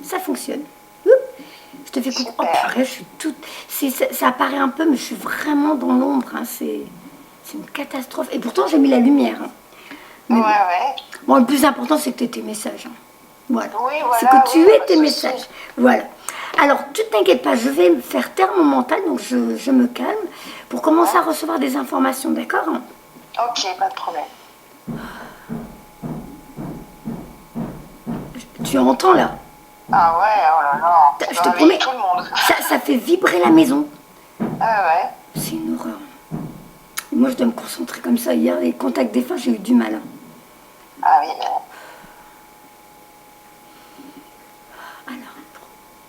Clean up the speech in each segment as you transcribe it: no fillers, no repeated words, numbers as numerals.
ça fonctionne. Oup, je te fais coucou. Oh Super. purée, je suis toute... ça apparaît un peu, mais je suis vraiment dans l'ombre. Hein. C'est une catastrophe. Et pourtant, j'ai mis la lumière. Hein. Ouais, Mais bon. ouais. Bon, le plus important, c'est que tu aies tes messages. Hein. Voilà. Oui, C'est que voilà, tu oui, aies pas tes de souci. messages. Voilà. Alors, tu t'inquiètes pas, je vais faire taire mon mental, donc je me calme pour commencer à Ouais. recevoir des informations, d'accord? Ok, pas de problème. Tu entends là? Ah ouais, oh là là, tu Je vas te réveiller promets, tout le monde. ça fait vibrer la maison. Ah ouais. C'est une horreur. Et moi, je dois me concentrer comme ça. Hier, les contacts défunts, j'ai eu du mal. Hein. Ah oui, Alors.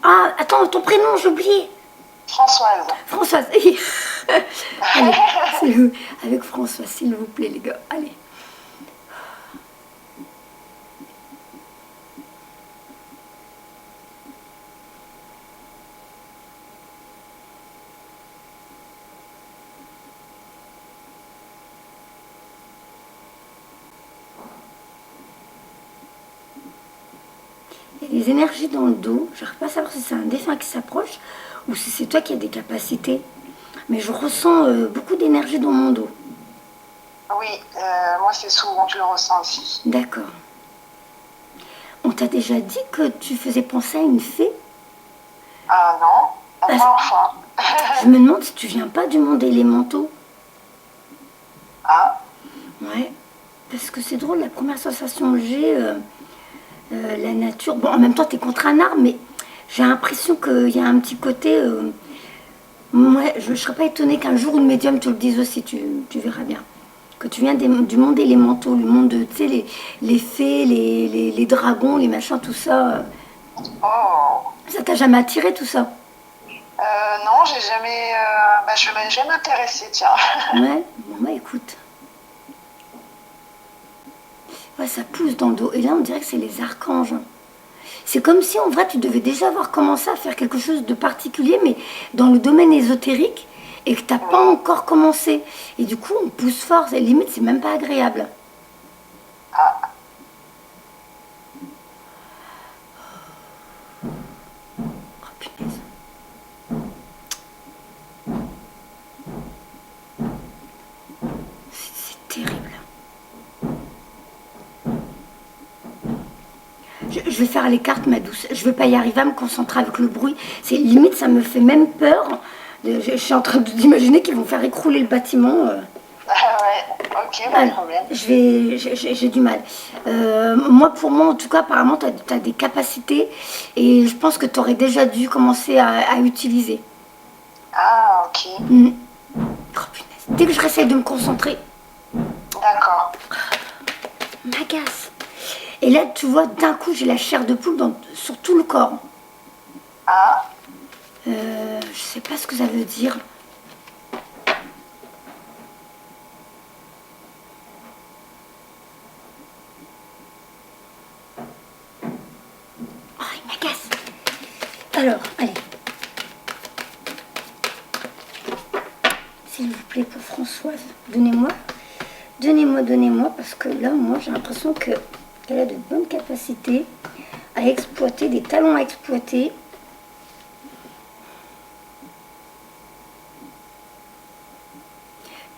Ah, attends, ton prénom, j'ai oublié. Françoise. Françoise. Allez, avec Françoise, s'il vous plaît, les gars. Allez. Il y a des énergies dans le dos. Je n'arrive pas à savoir si c'est un défunt qui s'approche ou si c'est toi qui as des capacités. Mais je ressens beaucoup d'énergie dans mon dos. Oui, moi c'est souvent que je le ressens aussi. D'accord. On t'a déjà dit que tu faisais penser à une fée? Ah non, la Parce- première fois. Je me demande si tu viens pas du monde élémentaux. Ah, Ouais. Parce que c'est drôle, la première sensation que j'ai, la nature. Bon, en même temps, t'es contre un arbre, mais j'ai l'impression qu'il y a un petit côté. Ouais, je ne serais pas étonnée qu'un jour une médium te le dise aussi, tu verras bien. Que tu viens du monde élémentaux, le monde de, tu sais, les fées, les dragons, les machins, tout ça. oh. Ça t'a jamais attiré tout ça? Non, j'ai jamais. Bah, je m'ai jamais intéressée, tiens. Ouais, bon, bah écoute. Ouais, ça pousse dans le dos. Et là, on dirait que c'est les archanges. C'est comme si en vrai tu devais déjà avoir commencé à faire quelque chose de particulier, mais dans le domaine ésotérique, et que tu n'as pas encore commencé. Et du coup, on pousse fort, et limite, c'est même pas agréable. Ah, Oh punaise. C'est terrible. Je vais faire les cartes, ma douce. Je vais pas y arriver à me concentrer avec le bruit. C'est limite, ça me fait même peur. Je suis en train d'imaginer qu'ils vont faire écrouler le bâtiment. ah ouais, ok, pas de Alors, problème. j'ai du mal. Moi, pour moi, en tout cas, apparemment, tu as des capacités et je pense que tu aurais déjà dû commencer à utiliser. Ah, ok, Mm. Oh, punaise. Dès que je réessaye de me concentrer, d'accord. m'agace. Et là, tu vois, d'un coup, j'ai la chair de poule sur tout le corps. Ah, Je sais pas ce que ça veut dire. Oh, il m'agace. Alors, allez. S'il vous plaît, pour Françoise, donnez-moi. Donnez-moi, parce que là, moi, j'ai l'impression qu'elle a de bonnes capacités à exploiter, des talents à exploiter.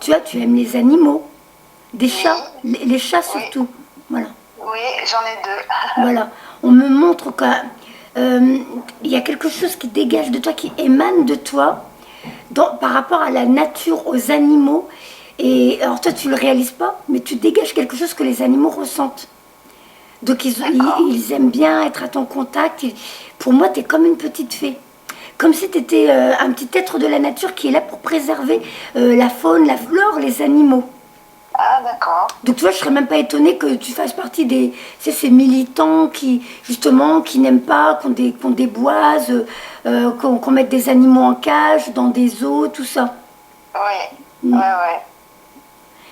Tu vois, tu aimes les animaux, des chats, les chats surtout. Voilà. oui, j'en ai deux. Voilà, on me montre qu'il y a quelque chose qui dégage de toi, qui émane de toi par rapport à la nature, aux animaux. Et alors toi, tu ne le réalises pas, mais tu dégages quelque chose que les animaux ressentent. Donc ils aiment bien être à ton contact. Pour moi, tu es comme une petite fée. Comme si tu étais un petit être de la nature qui est là pour préserver la faune, la flore, les animaux. Ah, d'accord. Donc tu vois, je serais même pas étonnée que tu fasses partie des, tu sais, ces militants qui, justement, qui n'aiment pas qu'on déboise, qu'on mette des animaux en cage, dans des zoos, tout ça. Oui, ouais.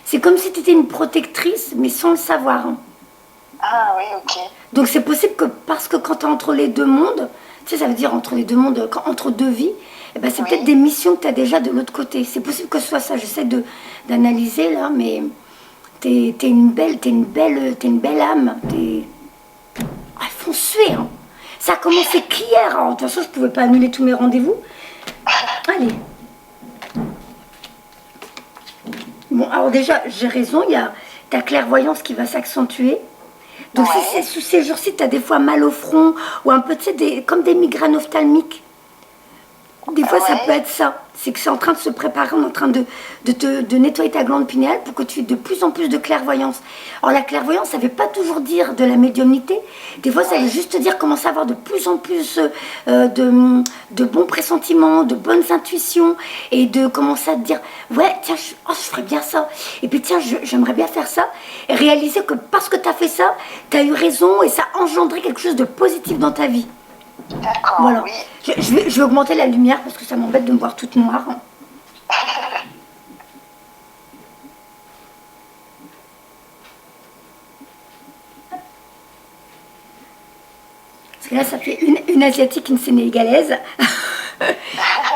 C'est comme si tu étais une protectrice, mais sans le savoir. Hein. Ah, oui, ok. Donc c'est possible que, parce que quand tu es entre les deux mondes, tu sais, ça veut dire entre les deux mondes, entre deux vies, eh ben, c'est peut-être des missions que tu as déjà de l'autre côté. C'est possible que ce soit ça. J'essaie d'analyser là, mais t'es une belle âme. Ah, elles font suer. Hein. Ça a commencé qu'hier. Alors, de toute façon, je ne pouvais pas annuler tous mes rendez-vous. Allez. Bon, alors déjà, j'ai raison, il y a ta clairvoyance qui va s'accentuer. Donc, Ouais. si sous ces jours-ci, tu as des fois mal au front ou un peu, tu sais, comme des migraines ophtalmiques. Des fois, ça Ouais. peut être ça. C'est que c'est en train de se préparer, on est en train de nettoyer ta glande pinéale pour que tu aies de plus en plus de clairvoyance. Alors, la clairvoyance, ça ne veut pas toujours dire de la médiumnité. Des fois, ça veut juste dire commencer à avoir de plus en plus de bons pressentiments, de bonnes intuitions et de commencer à te dire ouais, tiens, je ferais bien ça. Et puis, tiens, j'aimerais bien faire ça. Et réaliser que parce que tu as fait ça, tu as eu raison et ça a engendré quelque chose de positif dans ta vie. D'accord, Voilà. oui. Je vais augmenter la lumière parce que ça m'embête de me voir toute noire. Parce que là, ça fait une asiatique, une sénégalaise.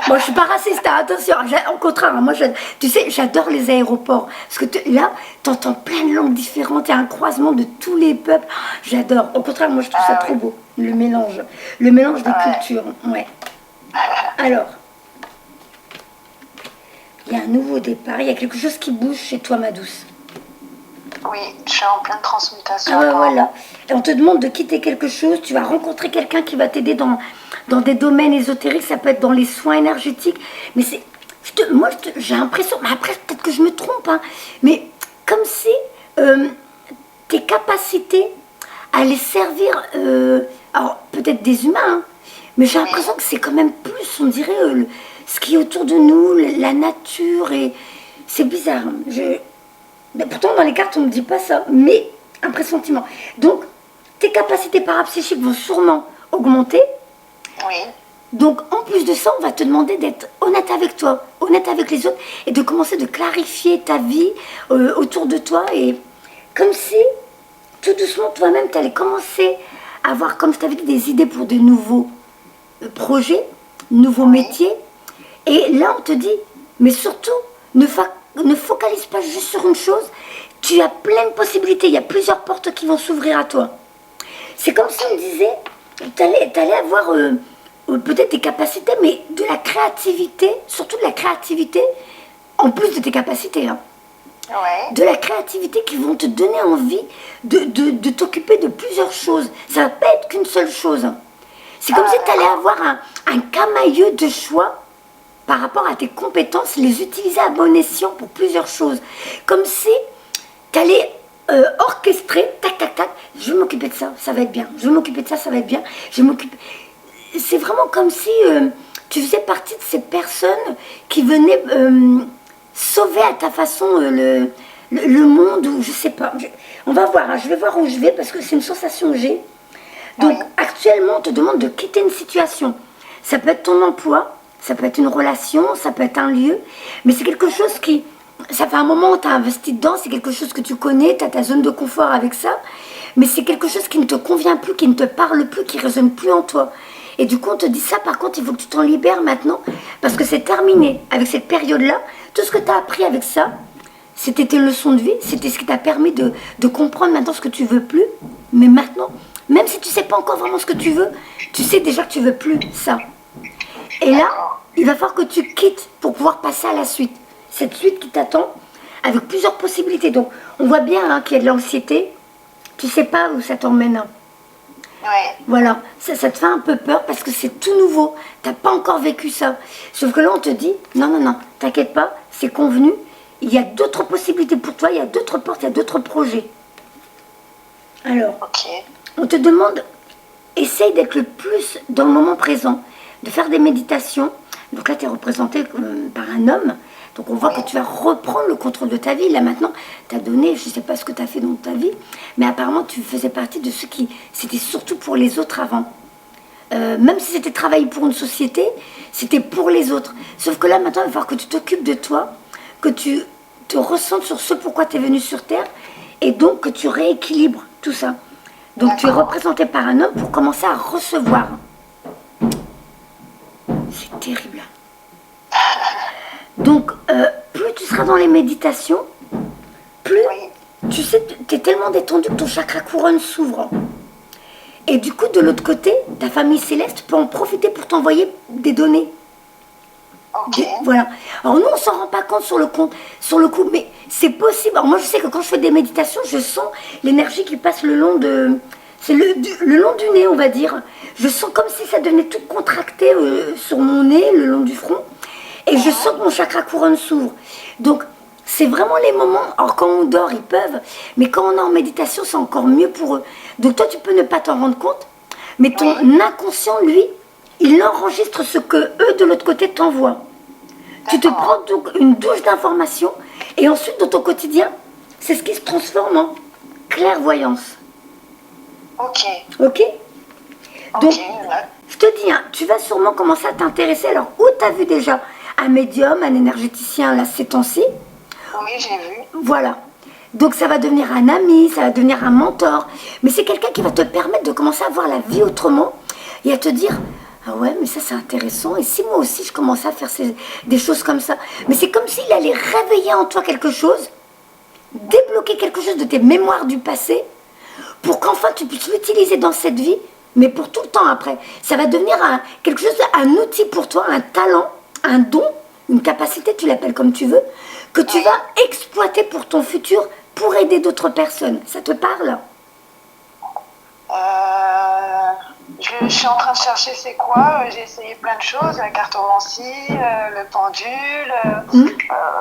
Bon, je suis pas raciste, hein, attention. Au contraire, moi, tu sais, j'adore les aéroports. Parce que là, tu entends plein de langues différentes. Il y a un croisement de tous les peuples. J'adore. Au contraire, moi, je trouve ça trop beau. Le mélange. Le mélange des cultures. Ouais. Alors, il y a un nouveau départ. Il y a quelque chose qui bouge chez toi, ma douce. Oui, je suis en pleine transmutation. Ah ouais, voilà. Et on te demande de quitter quelque chose. Tu vas rencontrer quelqu'un qui va t'aider dans des domaines ésotériques. Ça peut être dans les soins énergétiques. Mais c'est... j'ai l'impression... Mais après, peut-être que je me trompe. Hein, mais comme si tes capacités à les servir... alors, peut-être des humains. Hein, mais j'ai l'impression que c'est quand même plus, on dirait, ce qui est autour de nous, la nature. Et c'est bizarre. Hein, mais pourtant, dans les cartes, on ne me dit pas ça, mais un pressentiment. Donc, tes capacités parapsychiques vont sûrement augmenter. Oui. Donc, en plus de ça, on va te demander d'être honnête avec toi, honnête avec les autres, et de commencer de clarifier ta vie autour de toi. Et comme si, tout doucement, toi-même, tu allais commencer à avoir, comme je t'avais dit, des idées pour de nouveaux projets, nouveaux métiers. Et là, on te dit, mais surtout, ne focalise pas juste sur une chose. Tu as plein de possibilités. Il y a plusieurs portes qui vont s'ouvrir à toi. C'est comme si on disait, tu allais avoir peut-être des capacités, mais de la créativité, surtout de la créativité, en plus de tes capacités. Hein. Ouais. De la créativité qui vont te donner envie de t'occuper de plusieurs choses. Ça ne va pas être qu'une seule chose. Hein. C'est comme si tu allais avoir un camailleux de choix par rapport à tes compétences, les utiliser à bon escient pour plusieurs choses. Comme si tu allais orchestrer, tac, tac, tac, je vais m'occuper de ça, ça va être bien. Je vais m'occuper de ça, ça va être bien. Je vais m'occuper... C'est vraiment comme si tu faisais partie de ces personnes qui venaient sauver à ta façon le monde, ou je sais pas. On va voir, hein, je vais voir où je vais parce que c'est une sensation que j'ai. Donc actuellement, on te demande de quitter une situation. Ça peut être ton emploi, ça peut être une relation, ça peut être un lieu, mais c'est quelque chose qui... Ça fait un moment où tu as investi dedans, c'est quelque chose que tu connais, tu as ta zone de confort avec ça, mais c'est quelque chose qui ne te convient plus, qui ne te parle plus, qui ne résonne plus en toi. Et du coup, on te dit ça, par contre, il faut que tu t'en libères maintenant, parce que c'est terminé avec cette période-là. Tout ce que tu as appris avec ça, c'était tes leçons de vie, c'était ce qui t'a permis de comprendre maintenant ce que tu veux plus. Mais maintenant, même si tu ne sais pas encore vraiment ce que tu veux, tu sais déjà que tu ne veux plus ça. Et là, il va falloir que tu quittes pour pouvoir passer à la suite. Cette suite qui t'attend avec plusieurs possibilités. Donc, on voit bien hein, qu'il y a de l'anxiété. Tu ne sais pas où ça t'emmène. Hein. Ouais. Voilà, ça te fait un peu peur parce que c'est tout nouveau. Tu n'as pas encore vécu ça. Sauf que là, on te dit, non, non, non, t'inquiète pas, c'est convenu. Il y a d'autres possibilités pour toi, il y a d'autres portes, il y a d'autres projets. Alors, on te demande, essaye d'être le plus dans le moment présent, de faire des méditations. Donc là, tu es représenté par un homme. Donc on voit que tu vas reprendre le contrôle de ta vie. Là maintenant, tu as donné, je ne sais pas ce que tu as fait dans ta vie, mais apparemment tu faisais partie de ceux qui... C'était surtout pour les autres avant. Même si c'était travailler pour une société, c'était pour les autres. Sauf que là maintenant, il va falloir que tu t'occupes de toi, que tu te ressentes sur ce pourquoi tu es venu sur Terre, et donc que tu rééquilibres tout ça. Donc tu es représenté par un homme pour commencer à recevoir. C'est terrible. Donc, plus tu seras dans les méditations, plus, tu sais, tu es tellement détendu que ton chakra couronne s'ouvre. Et du coup, de l'autre côté, ta famille céleste peut en profiter pour t'envoyer des données. Ok. Voilà. Alors nous, on s'en rend pas compte sur le coup, mais c'est possible. Alors moi, je sais que quand je fais des méditations, je sens l'énergie qui passe le long de, c'est le long du nez, on va dire. Je sens comme si ça devenait tout contracté sur mon nez, le long du front, et je sens que mon chakra couronne s'ouvre. Donc c'est vraiment les moments. Alors quand on dort, ils peuvent, mais quand on est en méditation, c'est encore mieux pour eux. Donc toi, tu peux ne pas t'en rendre compte, mais ton inconscient, lui, il enregistre ce que eux de l'autre côté t'envoient. Tu te prends donc une douche d'informations et ensuite dans ton quotidien, c'est ce qui se transforme en clairvoyance. Ok. Ok. Donc, Ok. Ouais. je te dis, hein, tu vas sûrement commencer à t'intéresser. Alors, où tu as vu déjà un médium, un énergéticien, là, ces temps-ci? Oui, j'ai vu. Voilà. Donc, ça va devenir un ami, ça va devenir un mentor. Mais c'est quelqu'un qui va te permettre de commencer à voir la vie autrement et à te dire, ah ouais, mais ça c'est intéressant. Et si moi aussi je commençais à faire des choses comme ça? Mais c'est comme s'il allait réveiller en toi quelque chose, débloquer quelque chose de tes mémoires du passé, pour qu'enfin tu puisses l'utiliser dans cette vie, mais pour tout le temps après. Ça va devenir quelque chose, un outil pour toi, un talent, un don, une capacité, tu l'appelles comme tu veux, que tu vas exploiter pour ton futur, pour aider d'autres personnes. Ça te parle? Je suis en train de chercher c'est quoi. J'ai essayé plein de choses, la cartomancie, le pendule.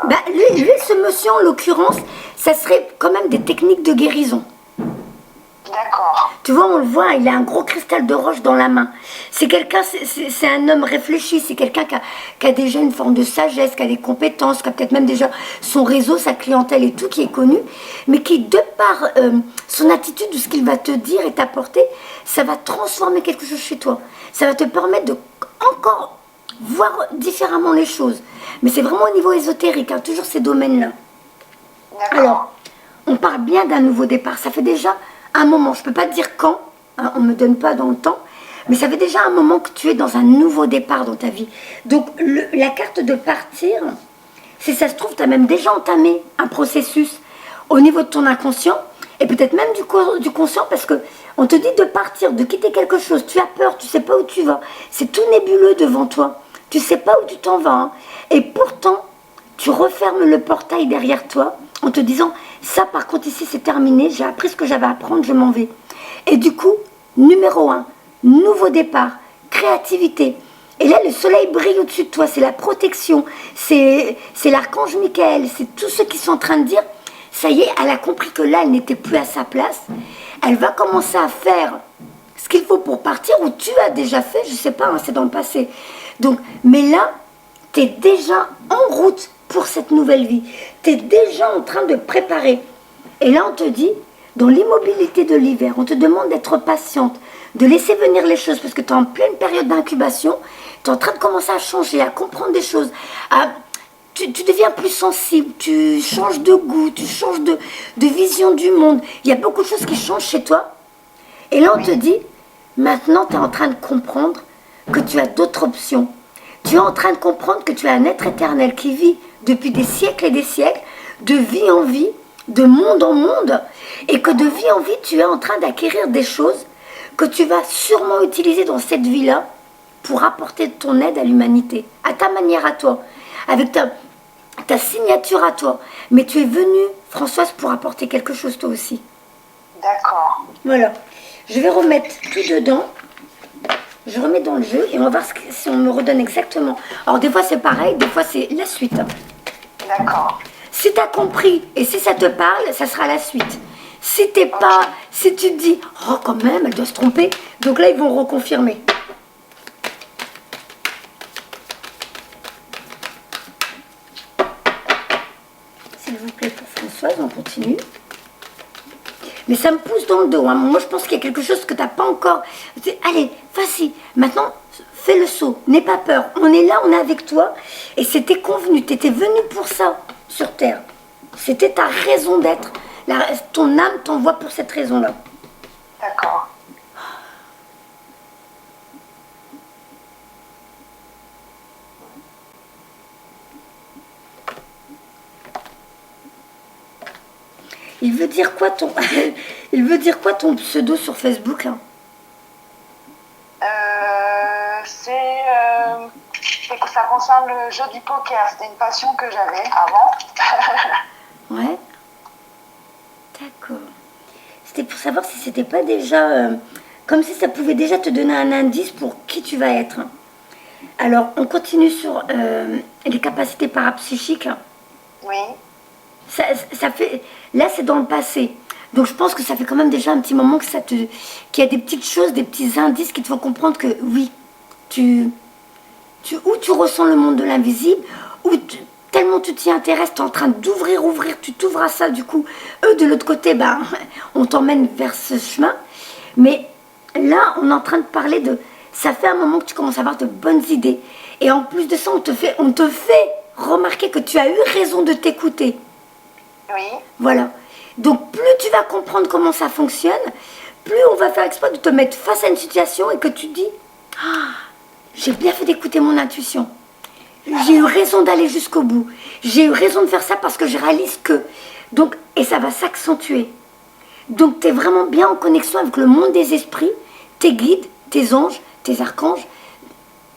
Bah, lui, ce monsieur en l'occurrence, ça serait quand même des techniques de guérison. D'accord. Tu vois, on le voit, il a un gros cristal de roche dans la main. C'est quelqu'un, c'est un homme réfléchi, c'est quelqu'un qui a déjà une forme de sagesse, qui a des compétences, qui a peut-être même déjà son réseau, sa clientèle et tout, qui est connu, mais qui, de par son attitude, ou ce qu'il va te dire et t'apporter, ça va transformer quelque chose chez toi. Ça va te permettre de encore voir différemment les choses. Mais c'est vraiment au niveau ésotérique, hein, toujours ces domaines-là. D'accord. Alors, on parle bien d'un nouveau départ. Ça fait déjà un moment, je ne peux pas te dire quand, hein, on ne me donne pas dans le temps, mais ça fait déjà un moment que tu es dans un nouveau départ dans ta vie. Donc, la carte de partir, si ça se trouve, tu as même déjà entamé un processus au niveau de ton inconscient, et peut-être même du conscient, parce que on te dit de partir, de quitter quelque chose. Tu as peur, tu ne sais pas où tu vas. C'est tout nébuleux devant toi. Tu ne sais pas où tu t'en vas. Hein. Et pourtant, tu refermes le portail derrière toi en te disant, ça par contre ici c'est terminé, j'ai appris ce que j'avais à apprendre, je m'en vais. Et du coup, numéro 1, nouveau départ, créativité. Et là, le soleil brille au-dessus de toi, c'est la protection, c'est l'archange Michael, c'est tous ceux qui sont en train de dire, ça y est, elle a compris que là, elle n'était plus à sa place. Elle va commencer à faire ce qu'il faut pour partir, ou tu as déjà fait, je ne sais pas, hein, c'est dans le passé. Donc, mais là, tu es déjà en route pour cette nouvelle vie. Tu es déjà en train de préparer. Et là, on te dit, dans l'immobilité de l'hiver, on te demande d'être patiente, de laisser venir les choses, parce que tu es en pleine période d'incubation, tu es en train de commencer à changer, à comprendre des choses, tu deviens plus sensible, tu changes de goût, tu changes de vision du monde. Il y a beaucoup de choses qui changent chez toi. Et là, on te dit, maintenant, tu es en train de comprendre que tu as d'autres options. Tu es en train de comprendre que tu es un être éternel qui vit depuis des siècles et des siècles, de vie en vie, de monde en monde, et que de vie en vie, tu es en train d'acquérir des choses que tu vas sûrement utiliser dans cette vie-là pour apporter ton aide à l'humanité, à ta manière à toi, avec ta signature à toi. Mais tu es venue, Françoise, pour apporter quelque chose toi aussi. D'accord. Voilà. Je vais remettre tout dedans. Je remets dans le jeu et on va voir si on me redonne exactement. Alors des fois c'est pareil, des fois c'est la suite. D'accord. Si tu as compris et si ça te parle, ça sera la suite. Si t'es pas, si tu te dis, oh quand même, elle doit se tromper, donc là ils vont reconfirmer. S'il vous plaît pour Françoise, on continue. Mais ça me pousse dans le dos. Hein. Moi, je pense qu'il y a quelque chose que tu n'as pas encore. Allez, vas-y. Maintenant, fais le saut. N'aie pas peur. On est là, on est avec toi. Et c'était convenu. Tu étais venu pour ça sur Terre. C'était ta raison d'être. Ton âme t'envoie pour cette raison-là. D'accord. Il veut dire quoi ton, il veut dire quoi ton pseudo sur Facebook hein? ça concerne le jeu du poker. C'était une passion que j'avais avant. Ouais. D'accord. C'était pour savoir si c'était pas déjà... comme si ça pouvait déjà te donner un indice pour qui tu vas être. Alors, on continue sur les capacités parapsychiques. Oui. Ça fait... Là, c'est dans le passé. Donc, je pense que ça fait quand même déjà un petit moment que qu'il y a des petites choses, des petits indices qui te font comprendre que oui, ou tu ressens le monde de l'invisible, ou tellement tu t'y intéresses, tu es en train ouvrir, tu t'ouvres à ça, du coup, eux de l'autre côté, ben, on t'emmène vers ce chemin. Mais là, on est en train de parler de... Ça fait un moment que tu commences à avoir de bonnes idées. Et en plus de ça, on te fait remarquer que tu as eu raison de t'écouter. Oui. Voilà. Donc, plus tu vas comprendre comment ça fonctionne, plus on va faire exprès de te mettre face à une situation et que tu dis « Ah, j'ai bien fait d'écouter mon intuition. J'ai eu raison d'aller jusqu'au bout. J'ai eu raison de faire ça parce que je réalise que... » Donc, et ça va s'accentuer. Donc, tu es vraiment bien en connexion avec le monde des esprits, tes guides, tes anges, tes archanges.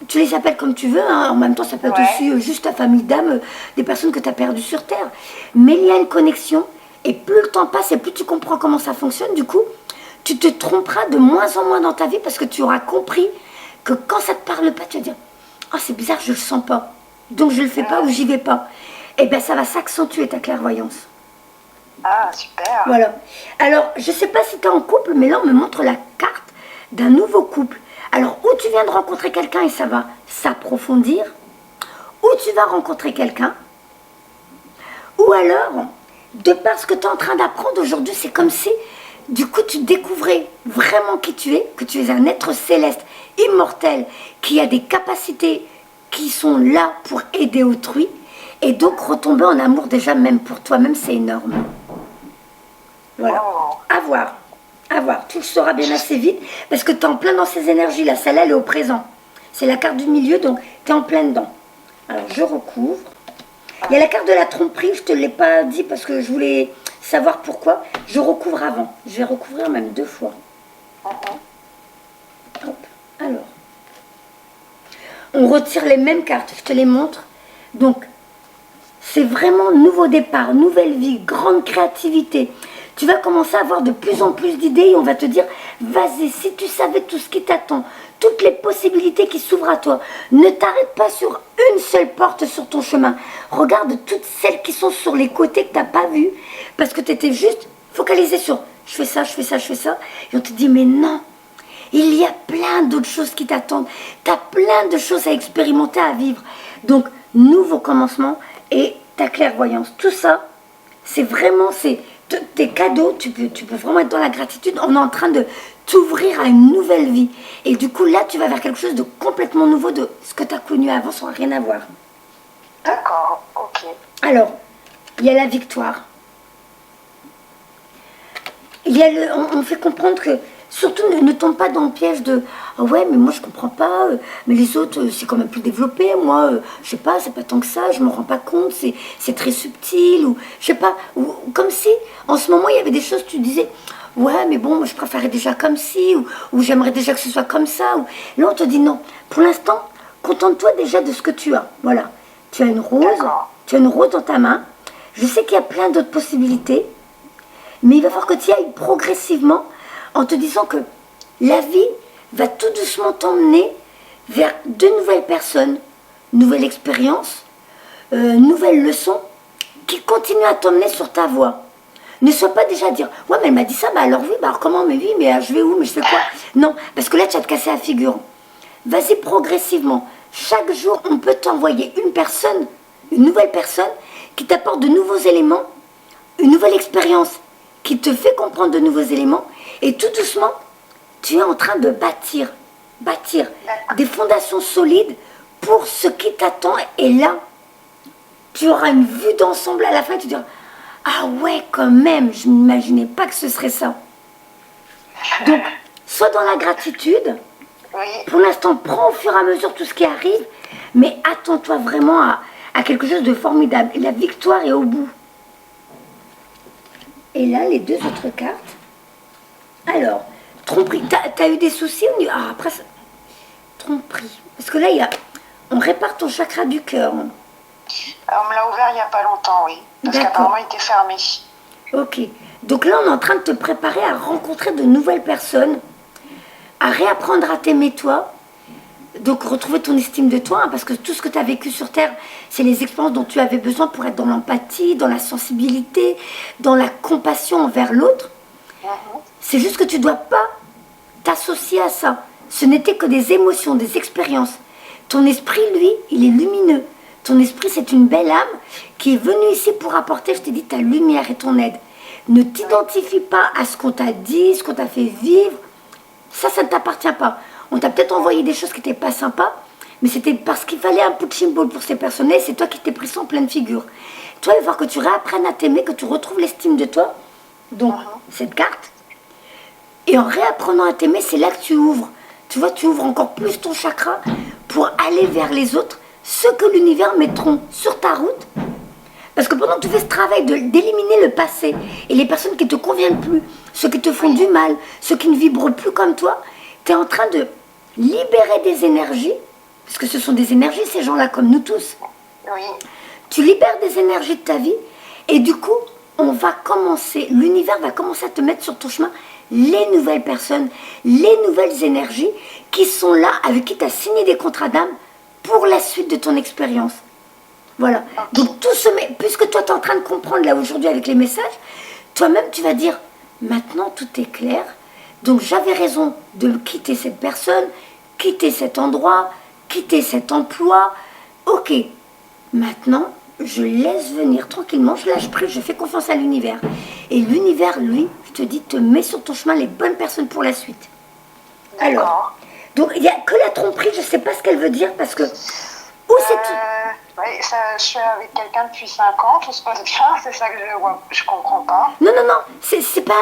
Tu les appelles comme tu veux, hein. En même temps, ça peut être aussi juste ta famille d'âmes, des personnes que tu as perdues sur Terre. Mais il y a une connexion, et plus le temps passe, et plus tu comprends comment ça fonctionne, du coup, tu te tromperas de moins en moins dans ta vie parce que tu auras compris que quand ça ne te parle pas, tu vas dire « Ah, c'est bizarre, je ne le sens pas. Donc, je ne le fais pas ou j'y vais pas. » Et bien, ça va s'accentuer ta clairvoyance. Ah, super. Voilà. Alors, je ne sais pas si tu es en couple, mais là, on me montre la carte d'un nouveau couple. Alors, ou tu viens de rencontrer quelqu'un et ça va s'approfondir, ou tu vas rencontrer quelqu'un, ou alors, de par ce que tu es en train d'apprendre aujourd'hui, c'est comme si, du coup, tu découvrais vraiment qui tu es, que tu es un être céleste, immortel, qui a des capacités qui sont là pour aider autrui, et donc retomber en amour déjà même pour toi-même, c'est énorme. Voilà. Oh. À voir. À voir. Tu le sauras bien assez vite parce que tu es en plein dans ces énergies-là. Celle-là, elle est au présent. C'est la carte du milieu, donc tu es en plein dedans. Alors, je recouvre. Il y a la carte de la tromperie. Je ne te l'ai pas dit parce que je voulais savoir pourquoi. Je recouvre avant. Je vais recouvrir même 2 fois. Hop. Alors. On retire les mêmes cartes. Je te les montre. Donc, c'est vraiment nouveau départ, nouvelle vie, grande créativité. Tu vas commencer à avoir de plus en plus d'idées et on va te dire, vas-y, si tu savais tout ce qui t'attend, toutes les possibilités qui s'ouvrent à toi, ne t'arrête pas sur une seule porte sur ton chemin. Regarde toutes celles qui sont sur les côtés que tu n'as pas vues, parce que tu étais juste focalisé sur, je fais ça, je fais ça, je fais ça. Et on te dit, mais non, il y a plein d'autres choses qui t'attendent. Tu as plein de choses à expérimenter, à vivre. Donc, nouveau commencement et ta clairvoyance. Tout ça, c'est vraiment... tes cadeaux, tu peux vraiment être dans la gratitude. On est en train de t'ouvrir à une nouvelle vie. Et du coup, là, tu vas vers quelque chose de complètement nouveau de ce que tu as connu avant, ça n'aura rien à voir. D'accord, ok. Alors, il y a la victoire. Il y a on fait comprendre que, surtout, ne tombe pas dans le piège de « Ah ouais, mais moi, je comprends pas, mais les autres, c'est quand même plus développé. Moi, je sais pas, c'est pas tant que ça, je me rends pas compte, c'est très subtil. » Ou je sais pas, ou comme si, en ce moment, il y avait des choses, tu disais « Ouais, mais bon, moi, je préférais déjà comme ci, ou j'aimerais déjà que ce soit comme ça. » Ou là, on te dit « Non, pour l'instant, contente-toi déjà de ce que tu as. » Voilà, tu as une rose, tu as une rose dans ta main. Je sais qu'il y a plein d'autres possibilités, mais il va falloir que tu y ailles progressivement en te disant que la vie va tout doucement t'emmener vers de nouvelles personnes, nouvelles expériences, nouvelles leçons qui continuent à t'emmener sur ta voie. Ne sois pas déjà à dire « Ouais, mais elle m'a dit ça, bah alors oui, bah alors comment, mais oui, mais je vais où, mais je fais quoi ?» Non, parce que là, tu vas te casser la figure. Vas-y progressivement. Chaque jour, on peut t'envoyer une personne, une nouvelle personne, qui t'apporte de nouveaux éléments, une nouvelle expérience, qui te fait comprendre de nouveaux éléments, et tout doucement, tu es en train de bâtir des fondations solides pour ce qui t'attend. Et là, tu auras une vue d'ensemble à la fin, tu diras « Ah ouais, quand même, je n'imaginais pas que ce serait ça. » Donc, sois dans la gratitude. Oui. Pour l'instant, prends au fur et à mesure tout ce qui arrive, mais attends-toi vraiment à quelque chose de formidable. Et la victoire est au bout. Et là, les 2 autres cartes. Alors, tromperie. T'as eu des soucis? Ah, après, tromperie. que là, on répare ton chakra du cœur. On me l'a ouvert il n'y a pas longtemps, oui. Parce D'accord. qu'apparemment, il était fermé. Ok. Donc là, on est en train de te préparer à rencontrer de nouvelles personnes, à réapprendre à t'aimer toi, donc retrouver ton estime de toi, hein, parce que tout ce que tu as vécu sur Terre, c'est les expériences dont tu avais besoin pour être dans l'empathie, dans la sensibilité, dans la compassion envers l'autre. C'est juste que tu ne dois pas t'associer à ça. Ce n'était que des émotions, des expériences. Ton esprit, lui, il est lumineux. Ton esprit, c'est une belle âme qui est venue ici pour apporter, je t'ai dit, ta lumière et ton aide. Ne t'identifie pas à ce qu'on t'a dit, ce qu'on t'a fait vivre. Ça ne t'appartient pas. On t'a peut-être envoyé des choses qui n'étaient pas sympas, mais c'était parce qu'il fallait un punching ball pour ces personnes et c'est toi qui t'es pris ça en pleine figure. Toi, il va falloir que tu réapprennes à t'aimer, que tu retrouves l'estime de toi. Donc, cette carte. Et en réapprenant à t'aimer, c'est là que tu ouvres. Tu vois, tu ouvres encore plus ton chakra pour aller vers les autres, ceux que l'univers mettront sur ta route. Parce que pendant que tu fais ce travail d'éliminer le passé et les personnes qui ne te conviennent plus, ceux qui te font du mal, ceux qui ne vibrent plus comme toi, tu es en train de libérer des énergies, parce que ce sont des énergies, ces gens-là, comme nous tous. Oui. Tu libères des énergies de ta vie, et du coup, l'univers va commencer à te mettre sur ton chemin les nouvelles personnes, les nouvelles énergies qui sont là, avec qui tu as signé des contrats d'âme pour la suite de ton expérience. Voilà. Donc, puisque toi, tu es en train de comprendre là aujourd'hui avec les messages, toi-même, tu vas dire, maintenant, tout est clair. Donc, j'avais raison de quitter cette personne, quitter cet endroit, quitter cet emploi. Ok, maintenant, je laisse venir tranquillement, je lâche prise, je fais confiance à l'univers. Et l'univers, lui, je te dis, te met sur ton chemin les bonnes personnes pour la suite. Alors, donc, il n'y a que la tromperie, je ne sais pas ce qu'elle veut dire, parce que... Oui, je suis avec quelqu'un depuis 5 ans, tout se passe bien, c'est ça que je comprends pas. Non, c'est pas...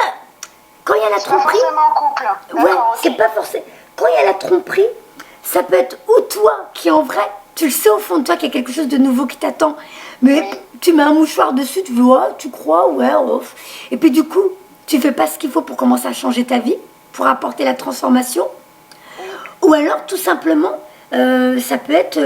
Quand il y a la tromperie... C'est pas forcément en couple. Ouais, c'est pas forcément... Quand il y a la tromperie, ça peut être ou toi qui en vrai, tu le sais au fond de toi qu'il y a quelque chose de nouveau qui t'attend, mais tu mets un mouchoir dessus, tu veux, ouais, tu crois, ouais, off. Et puis du coup, tu fais pas ce qu'il faut pour commencer à changer ta vie, pour apporter la transformation. Ou alors, tout simplement, ça peut être...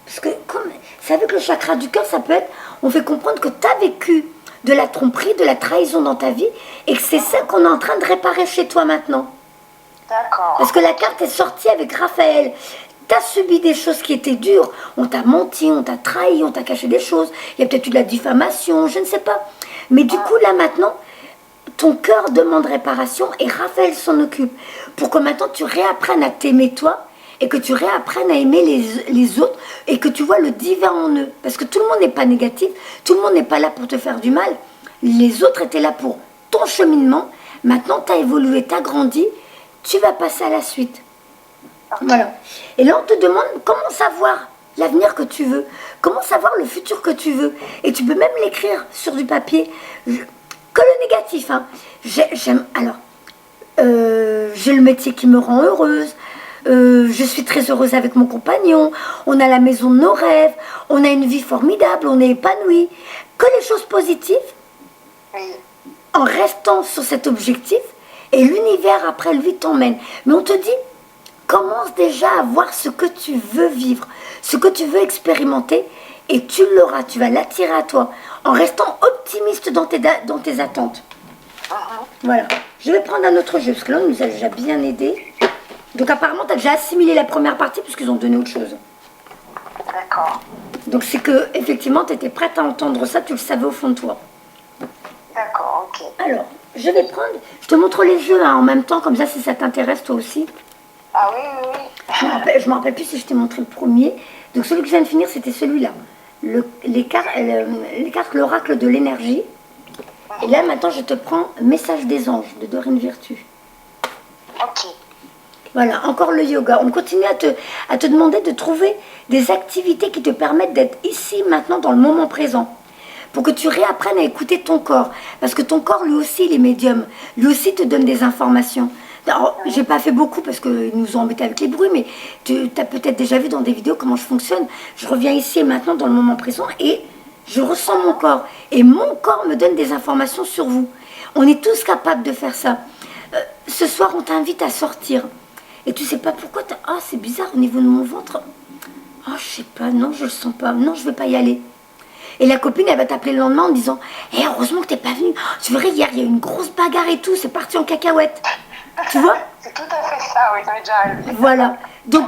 parce que, comme c'est avec le chakra du cœur, ça peut être... On fait comprendre que tu as vécu de la tromperie, de la trahison dans ta vie, et que c'est ça qu'on est en train de réparer chez toi maintenant. D'accord. Parce que la carte est sortie avec Raphaël. Tu as subi des choses qui étaient dures. On t'a menti, on t'a trahi, on t'a caché des choses. Il y a peut-être eu de la diffamation, je ne sais pas. Mais du coup, là maintenant, ton cœur demande réparation et Raphaël s'en occupe. Pour que maintenant tu réapprennes à t'aimer toi et que tu réapprennes à aimer les autres et que tu vois le divin en eux. Parce que tout le monde n'est pas négatif, tout le monde n'est pas là pour te faire du mal. Les autres étaient là pour ton cheminement. Maintenant, tu as évolué, tu as grandi, tu vas passer à la suite. Voilà. Et là, on te demande comment savoir l'avenir que tu veux, comment savoir le futur que tu veux. Et tu peux même l'écrire sur du papier. Que le négatif, hein. J'ai le métier qui me rend heureuse, je suis très heureuse avec mon compagnon, on a la maison de nos rêves, on a une vie formidable, on est épanoui. Que les choses positives, en restant sur cet objectif, et l'univers après lui t'emmène. Mais on te dit, commence déjà à voir ce que tu veux vivre, ce que tu veux expérimenter, et tu l'auras, tu vas l'attirer à toi, en restant optimiste dans tes attentes. Voilà. Je vais prendre un autre jeu, parce que là, on nous a déjà bien aidé. Donc apparemment, tu as déjà assimilé la première partie, puisqu'ils ont donné autre chose. D'accord. Donc c'est que, effectivement, tu étais prête à entendre ça, tu le savais au fond de toi. D'accord, ok. Alors, je vais prendre... Je te montre les jeux hein, en même temps, comme ça, si ça t'intéresse, toi aussi. Ah oui. Je me rappelle plus si je t'ai montré le premier. Donc celui que je viens de finir, c'était celui-là. Les cartes l'oracle de l'énergie. Et là, maintenant, je te prends Message des anges de Dorine Virtue. Ok. Voilà, encore le yoga. On continue à te demander de trouver des activités qui te permettent d'être ici, maintenant, dans le moment présent. Pour que tu réapprennes à écouter ton corps. Parce que ton corps, lui aussi, il est médium. Lui aussi te donne des informations. Alors, j'ai pas fait beaucoup parce qu'ils nous ont embêtés avec les bruits, mais tu as peut-être déjà vu dans des vidéos comment je fonctionne. Je reviens ici et maintenant dans le moment présent et je ressens mon corps. Et mon corps me donne des informations sur vous. On est tous capables de faire ça. Ce soir, on t'invite à sortir. Et tu sais pas pourquoi, ah c'est bizarre au niveau de mon ventre. Oh je sais pas, non je le sens pas, non je vais pas y aller. Et la copine elle va t'appeler le lendemain en disant, eh heureusement que t'es pas venue. Tu verrais hier il y a eu une grosse bagarre et tout, c'est parti en cacahuète. Tu vois? C'est tout à fait ça, oui, ça m'est déjà arrivé. Voilà. Donc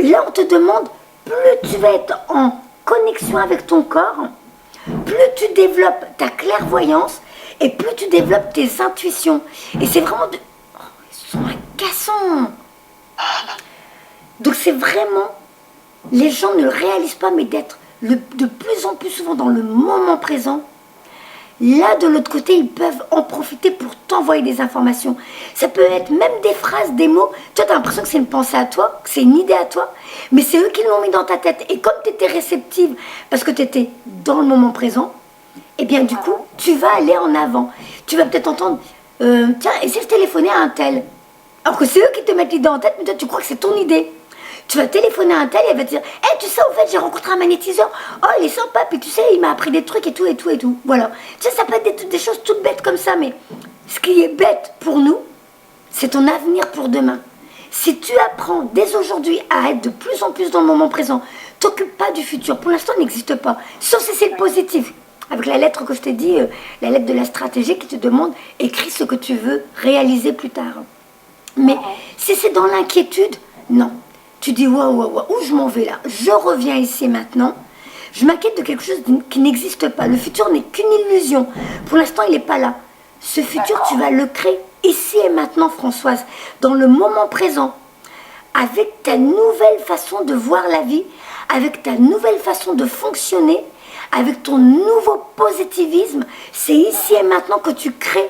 là on te demande, plus tu vas être en connexion avec ton corps, plus tu développes ta clairvoyance et plus tu développes tes intuitions. Et c'est vraiment de... Oh, ils sont agaçants. Donc c'est vraiment... Les gens ne le réalisent pas, mais d'être de plus en plus souvent dans le moment présent. Là, de l'autre côté, ils peuvent en profiter pour t'envoyer des informations. Ça peut être même des phrases, des mots. Toi, tu as l'impression que c'est une pensée à toi, que c'est une idée à toi, mais c'est eux qui l'ont mis dans ta tête. Et comme tu étais réceptive, parce que tu étais dans le moment présent, eh bien, du coup, tu vas aller en avant. Tu vas peut-être entendre, tiens, et si je téléphonais à un tel? Alors que c'est eux qui te mettent l'idée en tête, mais toi, tu crois que c'est ton idée. Tu vas téléphoner à un tel et elle va te dire, tu sais, au fait, j'ai rencontré un magnétiseur. Oh, il est sympa, puis tu sais, il m'a appris des trucs et tout, et tout, et tout. Voilà. Tu sais, ça peut être des choses toutes bêtes comme ça, mais ce qui est bête pour nous, c'est ton avenir pour demain. Si tu apprends dès aujourd'hui à être de plus en plus dans le moment présent, t'occupe pas du futur. Pour l'instant, il n'existe pas. Sauf si c'est le positif. Avec la lettre que je t'ai dit, la lettre de la stratégie qui te demande, écris ce que tu veux réaliser plus tard. Mais si c'est dans l'inquiétude, non. Tu dis, waouh, où je m'en vais là? Je reviens ici maintenant. Je m'inquiète de quelque chose qui n'existe pas. Le futur n'est qu'une illusion. Pour l'instant, il n'est pas là. Ce futur, tu vas le créer ici et maintenant, Françoise, dans le moment présent, avec ta nouvelle façon de voir la vie, avec ta nouvelle façon de fonctionner, avec ton nouveau positivisme. C'est ici et maintenant que tu crées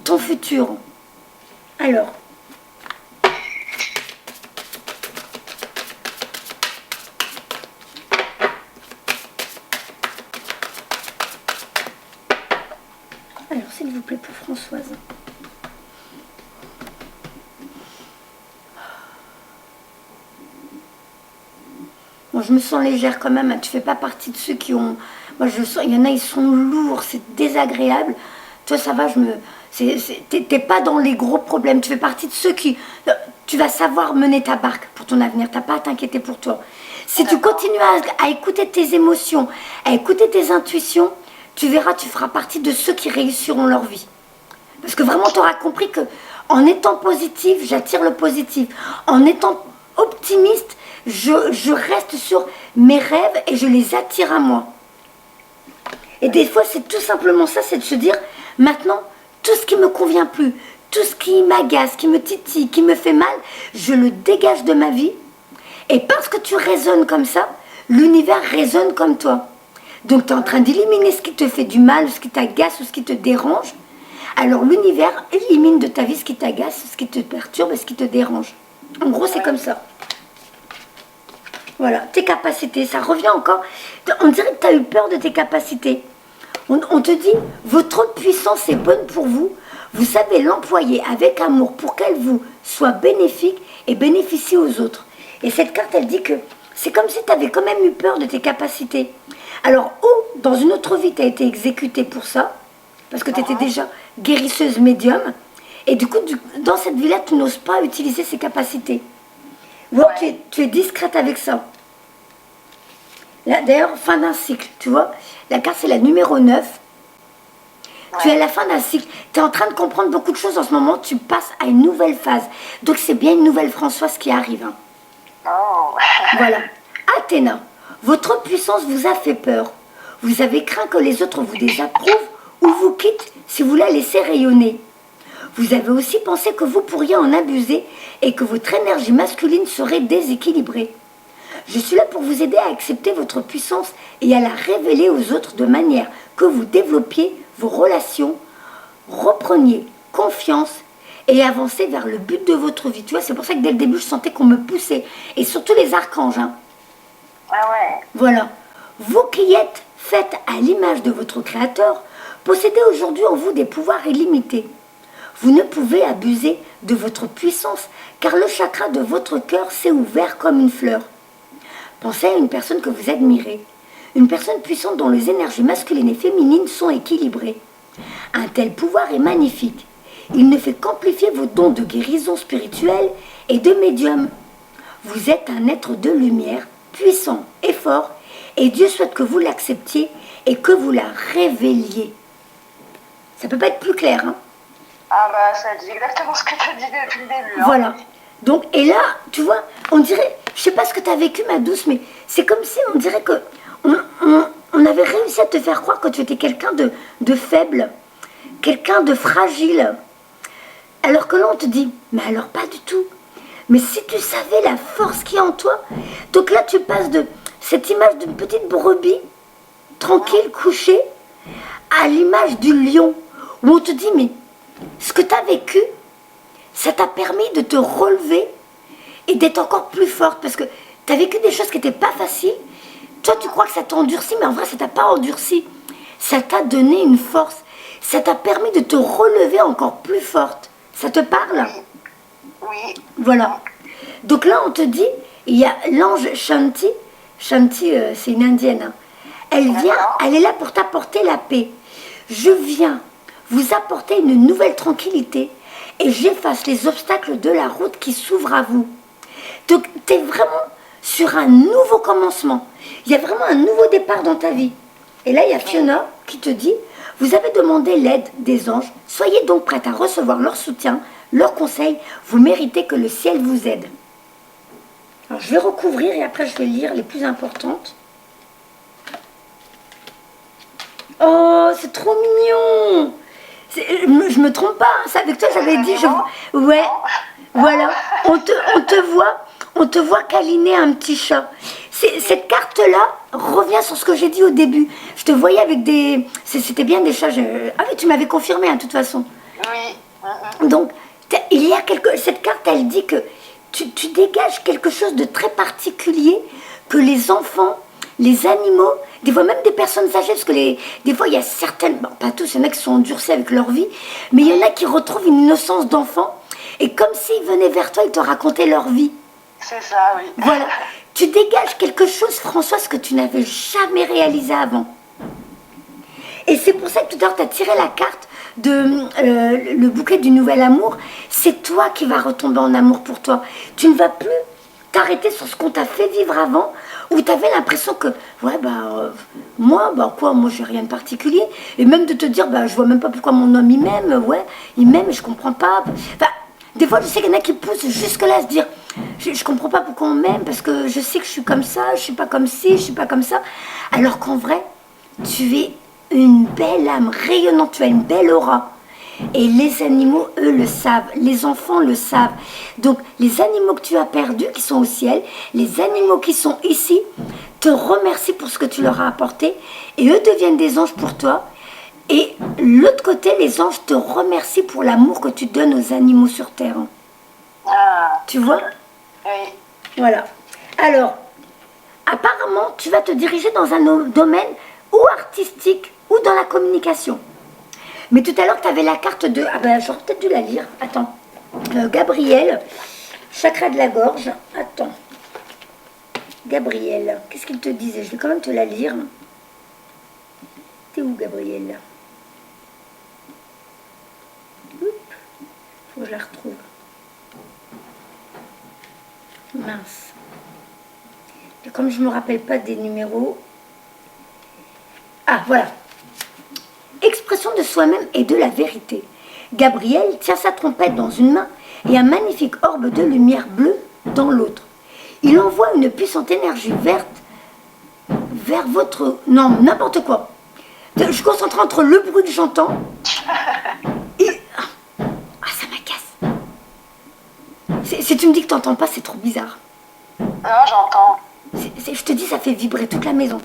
ton futur. Alors, s'il vous plaît, pour Françoise. Bon, je me sens légère quand même. Tu fais pas partie de ceux qui ont... Moi, je sens... Il y en a, ils sont lourds, c'est désagréable. Toi, ça va, t'es pas dans les gros problèmes. Tu fais partie de ceux qui... Tu vas savoir mener ta barque pour ton avenir. T'as pas à t'inquiéter pour toi. Si tu continues à écouter tes émotions, à écouter tes intuitions, tu verras, tu feras partie de ceux qui réussiront leur vie. Parce que vraiment, tu auras compris que en étant positive, j'attire le positif. En étant optimiste, je reste sur mes rêves et je les attire à moi. Et des fois, c'est tout simplement ça, c'est de se dire, maintenant, tout ce qui ne me convient plus, tout ce qui m'agace, qui me titille, qui me fait mal, je le dégage de ma vie. Et parce que tu raisonnes comme ça, l'univers résonne comme toi. Donc tu es en train d'éliminer ce qui te fait du mal, ce qui t'agace ou ce qui te dérange. Alors l'univers élimine de ta vie ce qui t'agace, ce qui te perturbe et ce qui te dérange. En gros, c'est comme ça. Voilà, tes capacités, ça revient encore. On dirait que tu as eu peur de tes capacités. On te dit, votre puissance est bonne pour vous. Vous savez l'employer avec amour pour qu'elle vous soit bénéfique et bénéficie aux autres. Et cette carte, elle dit que c'est comme si tu avais quand même eu peur de tes capacités. Alors, ou dans une autre vie, tu as été exécutée pour ça, parce que tu étais déjà guérisseuse médium, et du coup, dans cette vie-là, tu n'oses pas utiliser ces capacités. Ou alors, tu es discrète avec ça. Là, d'ailleurs, fin d'un cycle, tu vois. La carte, c'est la numéro 9. Tu es à la fin d'un cycle. Tu es en train de comprendre beaucoup de choses en ce moment. Tu passes à une nouvelle phase. Donc, c'est bien une nouvelle Françoise qui arrive. Hein. Oh. Voilà. Athéna, votre puissance vous a fait peur. Vous avez craint que les autres vous désapprouvent ou vous quittent si vous la laissez rayonner. Vous avez aussi pensé que vous pourriez en abuser et que votre énergie masculine serait déséquilibrée. Je suis là pour vous aider à accepter votre puissance et à la révéler aux autres de manière que vous développiez vos relations, repreniez confiance et avancez vers le but de votre vie. Tu vois, c'est pour ça que dès le début, je sentais qu'on me poussait. Et surtout les archanges. Hein. Ah ouais. Voilà. Vous qui êtes faites à l'image de votre Créateur, possédez aujourd'hui en vous des pouvoirs illimités. Vous ne pouvez abuser de votre puissance, car le chakra de votre cœur s'est ouvert comme une fleur. Pensez à une personne que vous admirez, une personne puissante dont les énergies masculines et féminines sont équilibrées. Un tel pouvoir est magnifique. Il ne fait qu'amplifier vos dons de guérison spirituelle et de médium. Vous êtes un être de lumière, puissant et fort, et Dieu souhaite que vous l'acceptiez et que vous la révéliez. Ça peut pas être plus clair, hein? Ah bah ça dit exactement ce que tu as dit depuis le début. Hein. Voilà. Donc, et là, tu vois, on dirait, je sais pas ce que tu as vécu, ma douce, mais c'est comme si on dirait que on avait réussi à te faire croire que tu étais quelqu'un de faible, quelqu'un de fragile. Alors que là, on te dit, mais alors pas du tout. Mais si tu savais la force qu'il y a en toi, donc là, tu passes de cette image d'une petite brebis, tranquille, couchée, à l'image du lion, où on te dit, mais ce que tu as vécu, ça t'a permis de te relever et d'être encore plus forte, parce que tu as vécu des choses qui n'étaient pas faciles. Toi, tu crois que ça t'a endurci, mais en vrai, ça t'a pas endurci. Ça t'a donné une force. Ça t'a permis de te relever encore plus forte. Ça te parle? Oui. Voilà. Donc là, on te dit, il y a l'ange Shanti. Shanti, c'est une indienne. Hein. Elle est là pour t'apporter la paix. Je viens vous apporter une nouvelle tranquillité et j'efface les obstacles de la route qui s'ouvrent à vous. Donc, tu es vraiment sur un nouveau commencement. Il y a vraiment un nouveau départ dans ta vie. Et là, il y a Fiona qui te dit, vous avez demandé l'aide des anges, soyez donc prête à recevoir leur soutien, leurs conseils, vous méritez que le ciel vous aide. Alors, je vais recouvrir et après, je vais lire les plus importantes. Oh, c'est trop mignon! Je me trompe pas, hein, c'est avec toi j'avais dit, ouais, voilà, on te voit câliner un petit chat. Cette carte-là revient sur ce que j'ai dit au début. Je te voyais avec des, c'était bien des chats. Ah oui, tu m'avais confirmé, hein, de toute façon. Oui. Donc, cette carte, elle dit que tu dégages quelque chose de très particulier que les enfants, les animaux, des fois même des personnes âgées, parce que des fois il y a certaines, bon, pas tous, il y en a qui sont endurcis avec leur vie, mais il y en a qui retrouvent une innocence d'enfant, et comme s'ils venaient vers toi, ils te racontaient leur vie. C'est ça, oui. Voilà. Tu dégages quelque chose, Françoise, que tu n'avais jamais réalisé avant. Et c'est pour ça que tout à l'heure, tu as tiré la carte de le bouquet du nouvel amour. C'est toi qui vas retomber en amour pour toi. Tu ne vas plus t'arrêter sur ce qu'on t'a fait vivre avant, où tu avais l'impression que, ouais, moi, j'ai rien de particulier. Et même de te dire, je vois même pas pourquoi mon homme, il m'aime, ouais, il m'aime, je comprends pas. Enfin, des fois, je sais qu'il y en a qui poussent jusque-là à se dire, je comprends pas pourquoi on m'aime, parce que je sais que je suis comme ça, je suis pas comme ci, je suis pas comme ça. Alors qu'en vrai, tu es une belle âme rayonnante, tu as une belle aura. Et les animaux, eux, le savent. Les enfants le savent. Donc, les animaux que tu as perdus, qui sont au ciel, les animaux qui sont ici, te remercient pour ce que tu leur as apporté. Et eux deviennent des anges pour toi. Et l'autre côté, les anges te remercient pour l'amour que tu donnes aux animaux sur Terre. Ah. Tu vois? Oui. Voilà. Alors, apparemment, tu vas te diriger dans un domaine ou artistique ou dans la communication. Mais tout à l'heure, tu avais la carte de... Ah j'aurais peut-être dû la lire. Attends. Gabriel, chakra de la gorge. Attends. Gabriel, qu'est-ce qu'il te disait? Je vais quand même te la lire. T'es où, Gabriel? Faut que je la retrouve. Mince. Et comme je ne me rappelle pas des numéros... Ah, voilà. Expression de soi-même et de la vérité. Gabriel tient sa trompette dans une main et un magnifique orbe de lumière bleue dans l'autre. Il envoie une puissante énergie verte vers votre... Non, n'importe quoi. Je suis concentrée entre le bruit que j'entends et... Ah, ça m'agace. Si tu me dis que tu n'entends pas, c'est trop bizarre. Non, j'entends. Je te dis, ça fait vibrer toute la maison.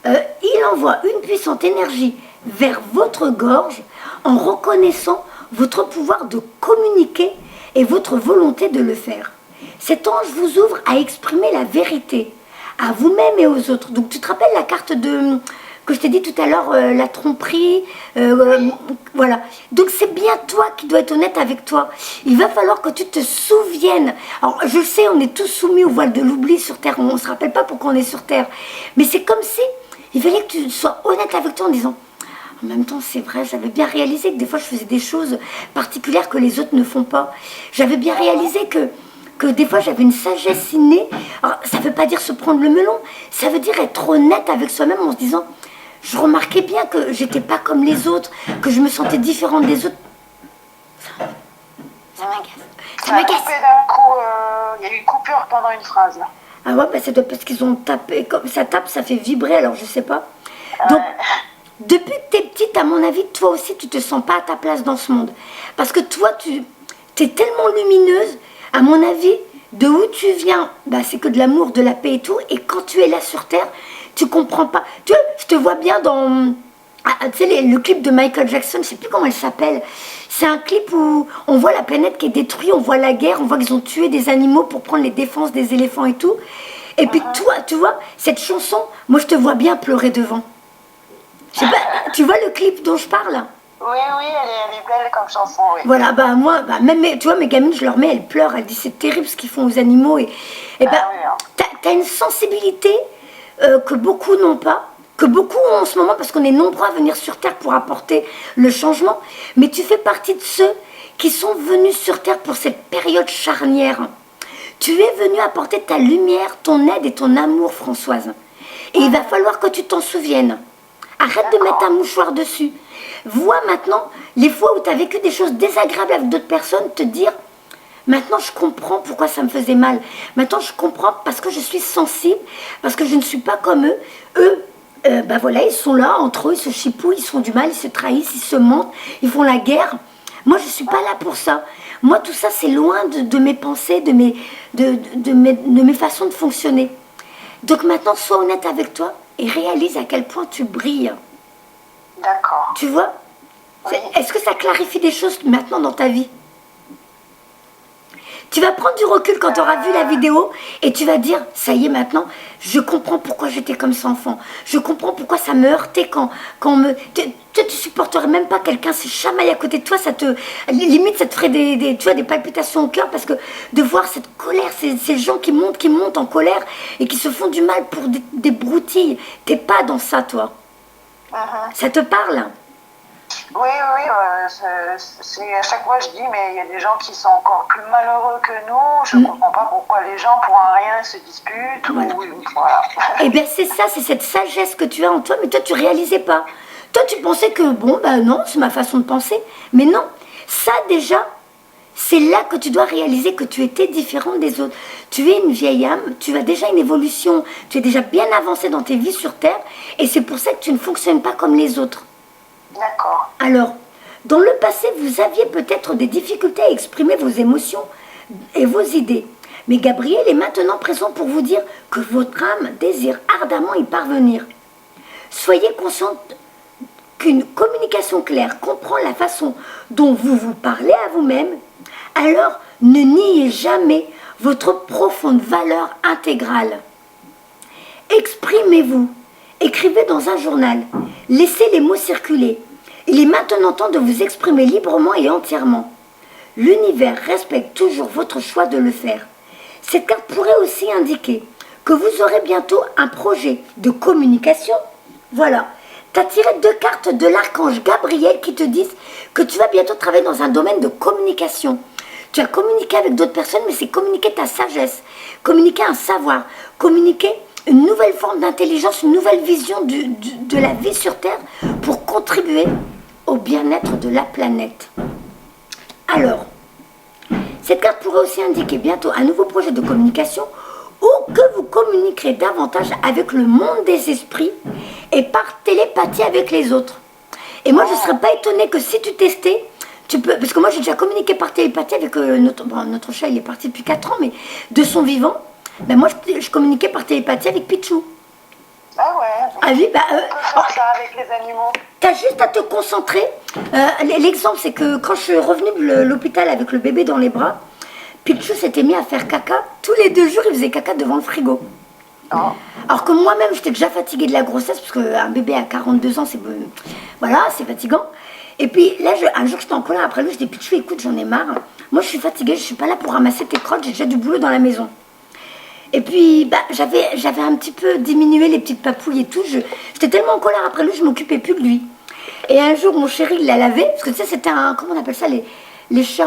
Il envoie une puissante énergie vers votre gorge en reconnaissant votre pouvoir de communiquer et votre volonté de le faire. Cet ange vous ouvre à exprimer la vérité à vous-même et aux autres. Donc tu te rappelles la carte que je t'ai dit tout à l'heure, la tromperie, voilà. Donc c'est bien toi qui dois être honnête avec toi. Il va falloir que tu te souviennes. Alors je sais, on est tous soumis au voile de l'oubli sur Terre, on ne se rappelle pas pourquoi on est sur Terre. Mais c'est comme si il fallait que tu sois honnête avec toi en disant, en même temps c'est vrai, j'avais bien réalisé que des fois je faisais des choses particulières que les autres ne font pas. J'avais bien réalisé que que des fois j'avais une sagesse innée. Alors, ça ne veut pas dire se prendre le melon, ça veut dire être honnête avec soi-même en se disant, je remarquais bien que j'étais pas comme les autres, que je me sentais différente des autres. Ça m'agace. Ça m'agace. D'un coup, il y a eu une coupure pendant une phrase. Là. Ah ouais, bah c'est parce qu'ils ont tapé, comme ça tape, ça fait vibrer, alors je sais pas. Donc, depuis que t'es petite, à mon avis, toi aussi, tu te sens pas à ta place dans ce monde. Parce que toi, tu es tellement lumineuse, à mon avis, de où tu viens, bah, c'est que de l'amour, de la paix et tout. Et quand tu es là sur Terre, tu comprends pas. Tu vois, je te vois bien dans... tu sais, le clip de Michael Jackson, je sais plus comment elle s'appelle. C'est un clip où on voit la planète qui est détruite, on voit la guerre, on voit qu'ils ont tué des animaux pour prendre les défenses des éléphants et tout. Et puis toi, tu vois, cette chanson, moi je te vois bien pleurer devant. Je sais pas, tu vois le clip dont je parle? Oui, elle est belle comme chanson, oui. Voilà, bah moi, bah, même tu vois, mes gamines, je leur mets, elles pleurent, elles disent c'est terrible ce qu'ils font aux animaux. Et bah, oui, hein. t'as une sensibilité que beaucoup n'ont pas, que beaucoup ont en ce moment parce qu'on est nombreux à venir sur Terre pour apporter le changement. Mais tu fais partie de ceux qui sont venus sur Terre pour cette période charnière. Tu es venu apporter ta lumière, ton aide et ton amour, Françoise. Et il va falloir que tu t'en souviennes. Arrête de mettre un mouchoir dessus. Vois maintenant les fois où tu as vécu des choses désagréables avec d'autres personnes, te dire, maintenant je comprends pourquoi ça me faisait mal. Maintenant je comprends parce que je suis sensible, parce que je ne suis pas comme eux. Eux, bah voilà, ils sont là, entre eux, ils se chipouillent, ils se font du mal, ils se trahissent, ils se mentent, ils font la guerre. Moi je ne suis pas là pour ça. Moi tout ça c'est loin de mes pensées, de mes façons de fonctionner. Donc maintenant sois honnête avec toi et réalise à quel point tu brilles. D'accord. Tu vois? Oui. Est-ce que ça clarifie des choses maintenant dans ta vie? Tu vas prendre du recul quand tu auras vu la vidéo et tu vas dire, ça y est maintenant, je comprends pourquoi j'étais comme ça enfant. Je comprends pourquoi ça me heurtait quand on me... Tu supporterais même pas quelqu'un se chamaille à côté de toi, ça te... Limite, ça te ferait tu vois, des palpitations au cœur parce que de voir cette colère, ces gens qui montent en colère et qui se font du mal pour des broutilles. T'es pas dans ça, toi. Ça te parle? Oui, c'est à chaque fois je dis, mais il y a des gens qui sont encore plus malheureux que nous. Je ne comprends pas pourquoi les gens pour un rien se disputent. Voilà. Voilà. Eh bien c'est ça, c'est cette sagesse que tu as en toi, mais toi tu réalisais pas. Toi tu pensais que bon, ben non, c'est ma façon de penser. Mais non, ça déjà, c'est là que tu dois réaliser que tu étais différente des autres. Tu es une vieille âme, tu as déjà une évolution, tu es déjà bien avancé dans tes vies sur Terre, et c'est pour ça que tu ne fonctionnes pas comme les autres. D'accord. Alors, dans le passé, vous aviez peut-être des difficultés à exprimer vos émotions et vos idées. Mais Gabriel est maintenant présent pour vous dire que votre âme désire ardemment y parvenir. Soyez consciente qu'une communication claire comprend la façon dont vous vous parlez à vous-même. Alors, ne niez jamais votre profonde valeur intégrale. Exprimez-vous. Écrivez dans un journal. Laissez les mots circuler. Il est maintenant temps de vous exprimer librement et entièrement. L'univers respecte toujours votre choix de le faire. Cette carte pourrait aussi indiquer que vous aurez bientôt un projet de communication. Voilà. Tu as tiré 2 cartes de l'archange Gabriel qui te disent que tu vas bientôt travailler dans un domaine de communication. Tu as communiqué avec d'autres personnes, mais c'est communiquer ta sagesse, communiquer un savoir, communiquer une nouvelle forme d'intelligence, une nouvelle vision de la vie sur Terre pour contribuer au bien-être de la planète. Alors, cette carte pourrait aussi indiquer bientôt un nouveau projet de communication ou que vous communiquerez davantage avec le monde des esprits et par télépathie avec les autres. Et moi, je ne serais pas étonnée que si tu testais, tu peux, parce que moi, j'ai déjà communiqué par télépathie avec notre chat, il est parti depuis 4 ans, mais de son vivant, ben moi, je communiquais par télépathie avec Pichou. Ah ouais. Ah oui, bah, on peut faire ça avec les animaux. T'as juste à te concentrer. L'exemple, c'est que quand je suis revenue de l'hôpital avec le bébé dans les bras, Pichou s'était mis à faire caca. Tous les 2 jours, il faisait caca devant le frigo. Oh. Alors que moi-même, j'étais déjà fatiguée de la grossesse, parce qu'un bébé à 42 ans, c'est fatigant. Et puis là, un jour, j'étais en colère après lui, je dis Pichou, écoute, j'en ai marre. Moi, je suis fatiguée, je suis pas là pour ramasser tes crottes, j'ai déjà du boulot dans la maison. Et puis, bah, j'avais un petit peu diminué les petites papouilles et tout. J'étais tellement en colère après lui, je m'occupais plus de lui. Et un jour, mon chéri, il l'a lavé, parce que tu sais, c'était un, comment on appelle ça, Les chats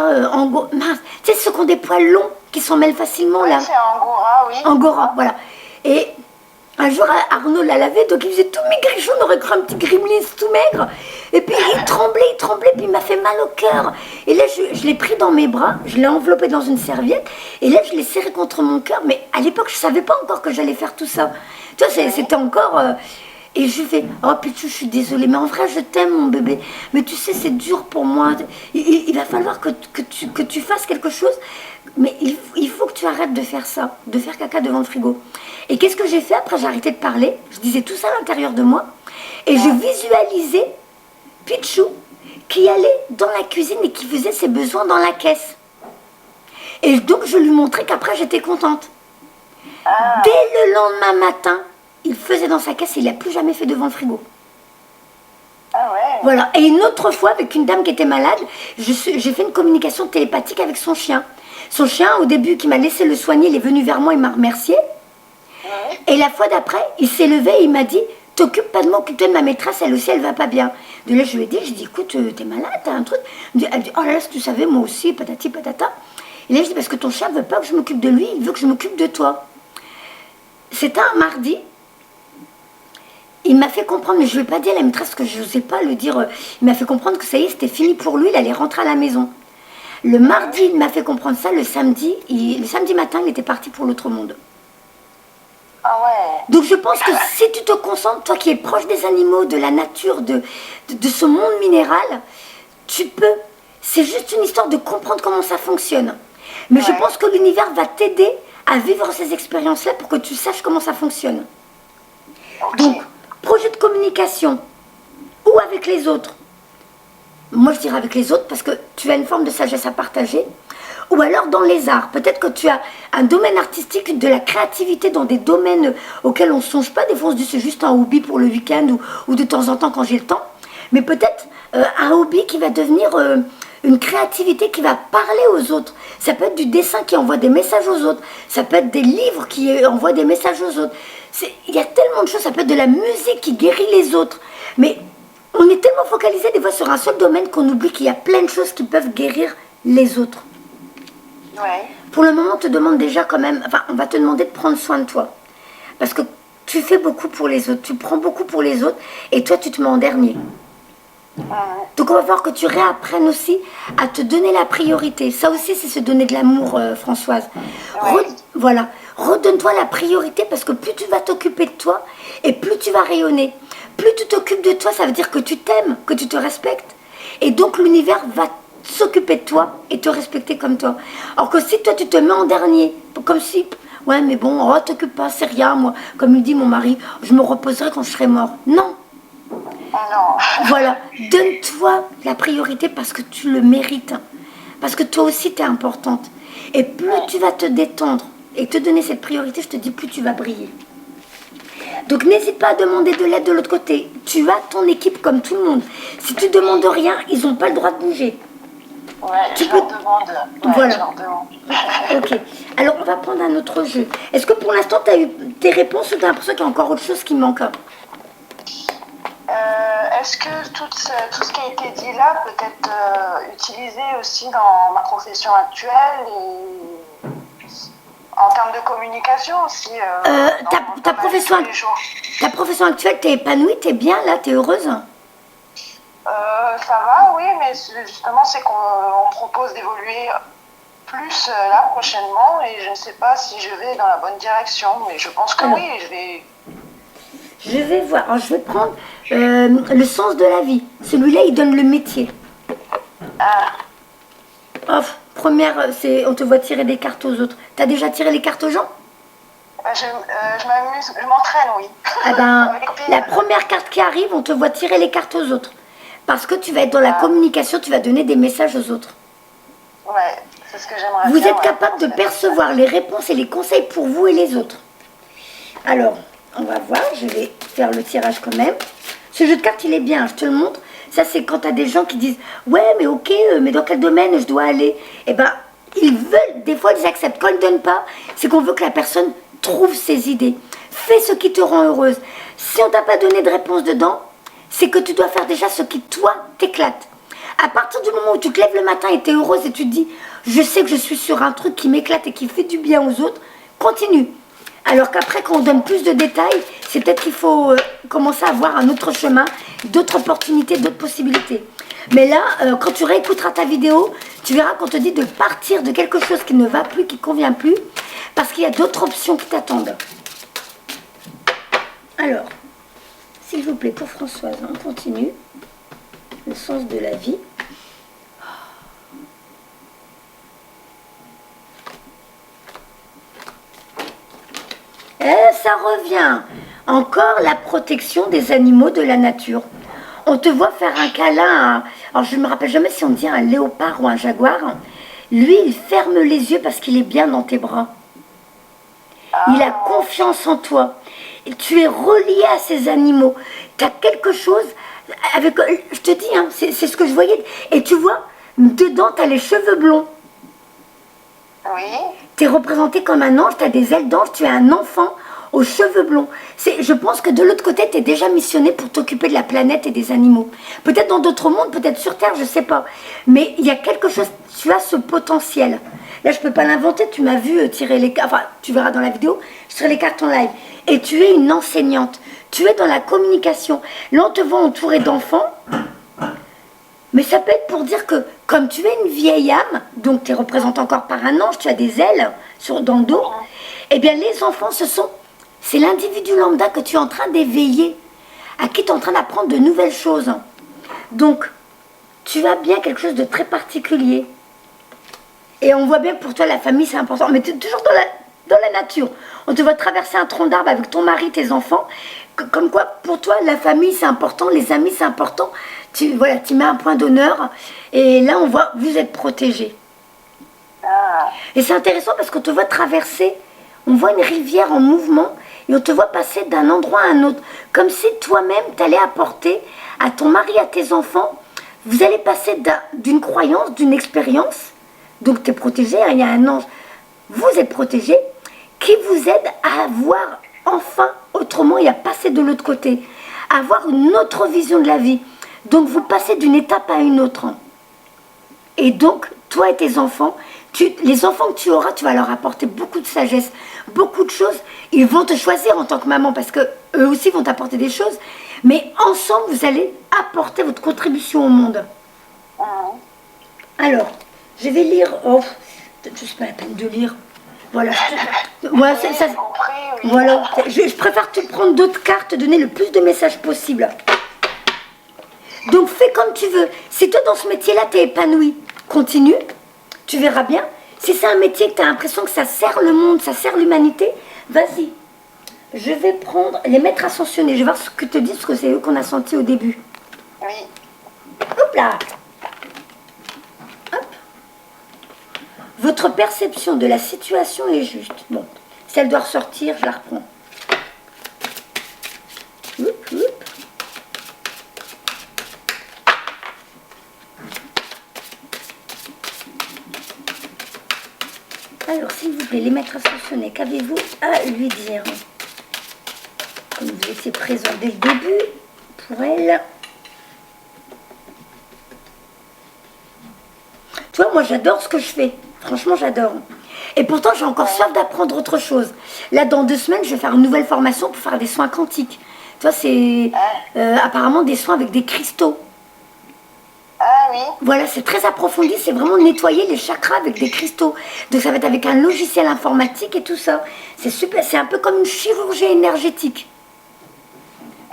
mince, tu sais, ceux qui ont des poils longs, qui s'en mêlent facilement, Oui, là. c'est Angora, oui. Angora, voilà. Et un jour, Arnaud l'a lavé, donc il faisait tout maigrichon, on aurait cru un petit gremlin tout maigre. Et puis il tremblait, puis il m'a fait mal au cœur. Et là, je l'ai pris dans mes bras, je l'ai enveloppé dans une serviette, et là, je l'ai serré contre mon cœur. Mais à l'époque, je ne savais pas encore que j'allais faire tout ça. Tu vois, c'était encore... et je lui fais, oh Pichou, je suis désolée, mais en vrai, je t'aime, mon bébé. Mais tu sais, c'est dur pour moi. Il va falloir que tu fasses quelque chose. Mais il faut que tu arrêtes de faire ça, de faire caca devant le frigo. Et qu'est-ce que j'ai fait après? J'ai arrêté de parler. Je disais tout ça à l'intérieur de moi. Et je visualisais Pichou qui allait dans la cuisine et qui faisait ses besoins dans la caisse. Et donc, je lui montrais qu'après, j'étais contente. Dès le lendemain matin, il faisait dans sa caisse et il n'a plus jamais fait devant le frigo. Ah ouais. Voilà. Et une autre fois, avec une dame qui était malade, j'ai fait une communication télépathique avec son chien. Son chien, au début, qui m'a laissé le soigner, il est venu vers moi, il m'a remercié. Ouais. Et la fois d'après, il s'est levé et il m'a dit, t'occupe pas de moi, occupe-toi de ma maîtresse, elle aussi, elle va pas bien. De là, je lui ai dit, écoute, t'es malade, t'as un truc. Elle me dit, oh là là, si tu savais, moi aussi, patati patata. Et là, je dis, parce que ton chien veut pas que je m'occupe de lui, il veut que je m'occupe de toi. C'était un mardi. Il m'a fait comprendre, mais je ne lui ai pas dit à la maîtresse que je n'osais pas le dire. Il m'a fait comprendre que ça y est, c'était fini pour lui, il allait rentrer à la maison. Le mardi, il m'a fait comprendre ça, le samedi matin, il était parti pour l'autre monde. Ah ouais. Donc je pense que si tu te concentres, toi qui es proche des animaux, de la nature, de ce monde minéral, tu peux. C'est juste une histoire de comprendre comment ça fonctionne. Mais je pense que l'univers va t'aider à vivre ces expériences-là pour que tu saches comment ça fonctionne. Ok. Donc, projet de communication, ou avec les autres. Moi, je dirais avec les autres parce que tu as une forme de sagesse à partager. Ou alors dans les arts. Peut-être que tu as un domaine artistique, de la créativité dans des domaines auxquels on ne songe pas. Des fois, on se dit c'est juste un hobby pour le week-end ou de temps en temps quand j'ai le temps. Mais peut-être un hobby qui va devenir une créativité qui va parler aux autres. Ça peut être du dessin qui envoie des messages aux autres. Ça peut être des livres qui envoient des messages aux autres. Il y a tellement de choses. Ça peut être de la musique qui guérit les autres. Mais on est tellement focalisé des fois sur un seul domaine qu'on oublie qu'il y a plein de choses qui peuvent guérir les autres. Ouais. Pour le moment, on te demande déjà quand même, enfin, on va te demander de prendre soin de toi. Parce que tu fais beaucoup pour les autres, tu prends beaucoup pour les autres, et toi, tu te mets en dernier. Donc, on va voir que tu réapprennes aussi à te donner la priorité. Ça aussi, c'est se donner de l'amour, Françoise. Ouais. Voilà, redonne-toi la priorité, parce que plus tu vas t'occuper de toi, et plus tu vas rayonner. Plus tu t'occupes de toi, ça veut dire que tu t'aimes, que tu te respectes. Et donc, l'univers va s'occuper de toi et te respecter comme toi. Alors que si toi tu te mets en dernier, comme si, ouais mais bon, oh t'occupe pas, c'est rien, moi, comme il dit mon mari, je me reposerai quand je serai mort. Non. Non. Voilà, donne-toi la priorité parce que tu le mérites. Parce que toi aussi t'es importante. Et plus tu vas te détendre et te donner cette priorité, je te dis, plus tu vas briller. Donc n'hésite pas à demander de l'aide de l'autre côté. Tu as ton équipe comme tout le monde. Si tu demandes rien, ils n'ont pas le droit de bouger. Ouais, Tu je peux- leur demande. Ouais, Voilà. je leur demande. Ok. Alors on va prendre un autre jeu. Est-ce que pour l'instant tu as eu tes réponses ou tu as l'impression qu'il y a encore autre chose qui manque? Est-ce que tout ce qui a été dit là peut être utilisé aussi dans ma profession actuelle et en termes de communication aussi Ta profession, tous les jours. ta profession actuelle, t'es épanouie, t'es bien là, t'es heureuse? Ça va, oui, mais justement, c'est qu'on me propose d'évoluer plus là prochainement et je ne sais pas si je vais dans la bonne direction, mais je pense que Alors. oui, je vais. Je vais voir. Alors, je vais prendre le sens de la vie. Celui-là, il donne le métier. Hop, première, c'est on te voit tirer des cartes aux autres. T'as déjà tiré les cartes aux gens? Je m'amuse, je m'entraîne, oui. Ah ben, Avec la Pierre. première carte qui arrive, on te voit tirer les cartes aux autres. Parce que tu vas être dans la communication, tu vas donner des messages aux autres. Ouais, c'est ce que j'aimerais Vous bien, êtes ouais, capable de percevoir les réponses et les conseils pour vous et les autres. Alors, on va voir, je vais faire le tirage quand même. Ce jeu de cartes, il est bien, je te le montre. Ça, c'est quand tu as des gens qui disent « Ouais, mais ok, mais dans quel domaine je dois aller ?» Eh bien, ils veulent, des fois, ils acceptent. Quand ils ne donnent pas, c'est qu'on veut que la personne trouve ses idées. Fais ce qui te rend heureuse. Si on t'a pas donné de réponse dedans, c'est que tu dois faire déjà ce qui, toi, t'éclate. À partir du moment où tu te lèves le matin et tu es heureuse et tu te dis, je sais que je suis sur un truc qui m'éclate et qui fait du bien aux autres, continue. Alors qu'après, quand on donne plus de détails, c'est peut-être qu'il faut commencer à voir un autre chemin, d'autres opportunités, d'autres possibilités. Mais là, quand tu réécouteras ta vidéo, tu verras qu'on te dit de partir de quelque chose qui ne va plus, qui ne convient plus, parce qu'il y a d'autres options qui t'attendent. Alors, s'il vous plaît, pour Françoise, on continue. Le sens de la vie. Et ça revient. Encore la protection des animaux de la nature. On te voit faire un câlin à... Alors je ne me rappelle jamais si on dit un léopard ou un jaguar. Lui, il ferme les yeux parce qu'il est bien dans tes bras. Il a confiance en toi. Et tu es relié à ces animaux. Tu as quelque chose... avec, je te dis, hein, c'est ce que je voyais. Et tu vois, dedans, tu as les cheveux blonds. Oui. Tu es représenté comme un ange, tu as des ailes d'ange, tu es un enfant aux cheveux blonds. Je pense que de l'autre côté, tu es déjà missionné pour t'occuper de la planète et des animaux. Peut-être dans d'autres mondes, peut-être sur Terre, je ne sais pas. Mais il y a quelque chose, tu as ce potentiel. Là, je ne peux pas l'inventer, tu m'as vu tirer les cartes, enfin, tu verras dans la vidéo, je tirer les cartes en live. Et tu es une enseignante, tu es dans la communication. Là, on te voit entouré d'enfants. Mais ça peut être pour dire que, comme tu es une vieille âme, donc tu es représenté encore par un ange, tu as des ailes dans le dos, eh bien les enfants, c'est l'individu lambda que tu es en train d'éveiller, à qui tu es en train d'apprendre de nouvelles choses. Donc, tu as bien quelque chose de très particulier. Et on voit bien que pour toi, la famille, c'est important. Mais tu es toujours dans la nature. On te voit traverser un tronc d'arbre avec ton mari, tes enfants. Comme quoi, pour toi, la famille, c'est important, les amis, c'est important. Tu mets un point d'honneur. Et là, on voit, vous êtes protégés. Et c'est intéressant parce qu'on te voit traverser, on voit une rivière en mouvement et on te voit passer d'un endroit à un autre. Comme si toi-même, tu allais apporter à ton mari, à tes enfants, vous allez passer d'une croyance, d'une expérience. Donc, tu es protégé, hein, il y a un ange. Vous êtes protégé qui vous aide à voir enfin autrement et à passer de l'autre côté, à avoir une autre vision de la vie. Donc vous passez d'une étape à une autre. Et donc, toi et tes enfants, les enfants que tu auras, tu vas leur apporter beaucoup de sagesse, beaucoup de choses. Ils vont te choisir en tant que maman parce qu'eux aussi vont t'apporter des choses. Mais ensemble, vous allez apporter votre contribution au monde. Alors, je vais lire... Oh, c'est pas la peine de lire. Voilà, voilà, voilà. Je préfère te prendre d'autres cartes, te donner le plus de messages possible. Donc fais comme tu veux. Si toi dans ce métier-là, tu es épanoui, continue, tu verras bien. Si c'est un métier que tu as l'impression que ça sert le monde, ça sert l'humanité, vas-y. Je vais prendre les maîtres ascensionnés. Je vais voir ce que te disent, parce que c'est eux qu'on a senti au début. Oui. Hop là. Hop. Votre perception de la situation est juste. Bon, si elle doit ressortir, je la reprends. Hop, hop. Alors, s'il vous plaît, les maîtres ascensionnés, qu'avez-vous à lui dire? Comme vous étiez présent dès le début, pour elle. Tu vois, moi, j'adore ce que je fais. Franchement, j'adore. Et pourtant, j'ai encore soif d'apprendre autre chose. Là, dans 2 semaines, je vais faire une nouvelle formation pour faire des soins quantiques. Tu vois, c'est apparemment des soins avec des cristaux. Ah oui. Voilà, c'est très approfondi, c'est vraiment nettoyer les chakras avec des cristaux. Donc ça va être avec un logiciel informatique et tout ça. C'est super, c'est un peu comme une chirurgie énergétique.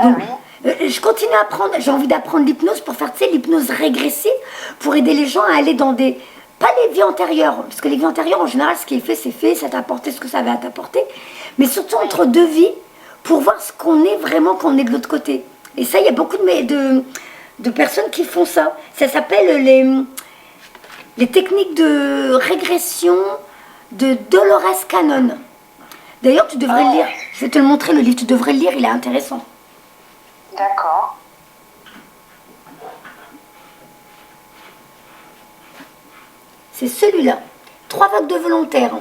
Donc, je continue à apprendre, j'ai envie d'apprendre l'hypnose pour faire, tu sais, l'hypnose régressive, pour aider les gens à aller dans des... Pas les vies antérieures, parce que les vies antérieures, en général, ce qui est fait, ça t'a apporté ce que ça avait à t'apporter. Mais surtout entre 2 vies, pour voir ce qu'on est vraiment quand on est de l'autre côté. Et ça, il y a beaucoup de personnes qui font ça. Ça s'appelle les techniques de régression de Dolores Cannon. D'ailleurs, tu devrais le lire. Je vais te le montrer, le livre. Tu devrais le lire, il est intéressant. D'accord. C'est celui-là. 3 vagues de volontaires.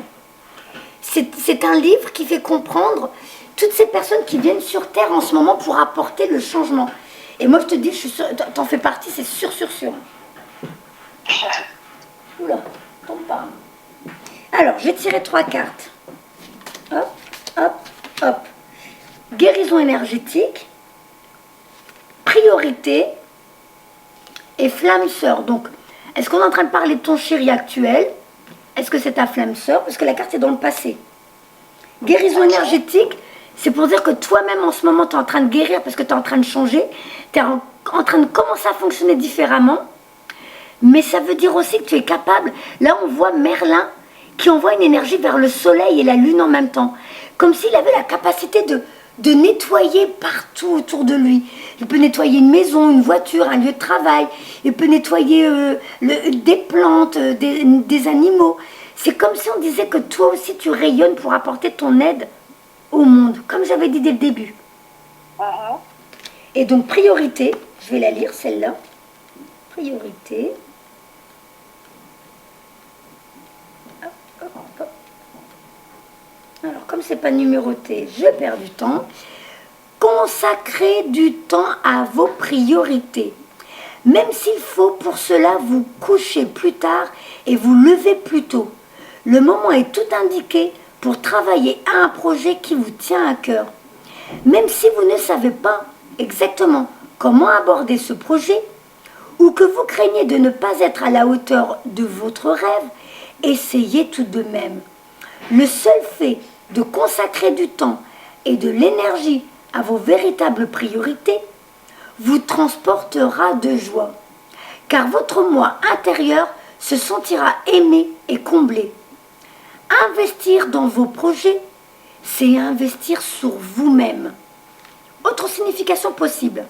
C'est un livre qui fait comprendre toutes ces personnes qui viennent sur Terre en ce moment pour apporter le changement. Et moi, je te dis, t'en fais partie, c'est sûr, sûr, sûr. Oula, tombe pas. Alors, je vais tirer 3 cartes. Hop, hop, hop. Guérison énergétique, priorité et flamme sœur. Donc, est-ce qu'on est en train de parler de ton chéri actuel? Est-ce que c'est ta flamme sœur? Parce que la carte est dans le passé. Guérison énergétique, c'est pour dire que toi-même en ce moment tu es en train de guérir parce que tu es en train de changer, tu es en train de commencer à fonctionner différemment. Mais ça veut dire aussi que tu es capable. Là on voit Merlin qui envoie une énergie vers le soleil et la lune en même temps. Comme s'il avait la capacité de nettoyer partout autour de lui. Il peut nettoyer une maison, une voiture, un lieu de travail. Il peut nettoyer des plantes, des animaux. C'est comme si on disait que toi aussi tu rayonnes pour apporter ton aide au monde, comme j'avais dit dès le début. Et donc priorité, je vais la lire celle-là. Priorité. Hop, hop, hop. Alors comme c'est pas numéroté, je perds du temps. Consacrez du temps à vos priorités. Même s'il faut pour cela vous coucher plus tard et vous lever plus tôt. Le moment est tout indiqué pour travailler à un projet qui vous tient à cœur. Même si vous ne savez pas exactement comment aborder ce projet ou que vous craignez de ne pas être à la hauteur de votre rêve, essayez tout de même. Le seul fait de consacrer du temps et de l'énergie à vos véritables priorités vous transportera de joie, car votre moi intérieur se sentira aimé et comblé. Investir dans vos projets, c'est investir sur vous-même. Autre signification possible.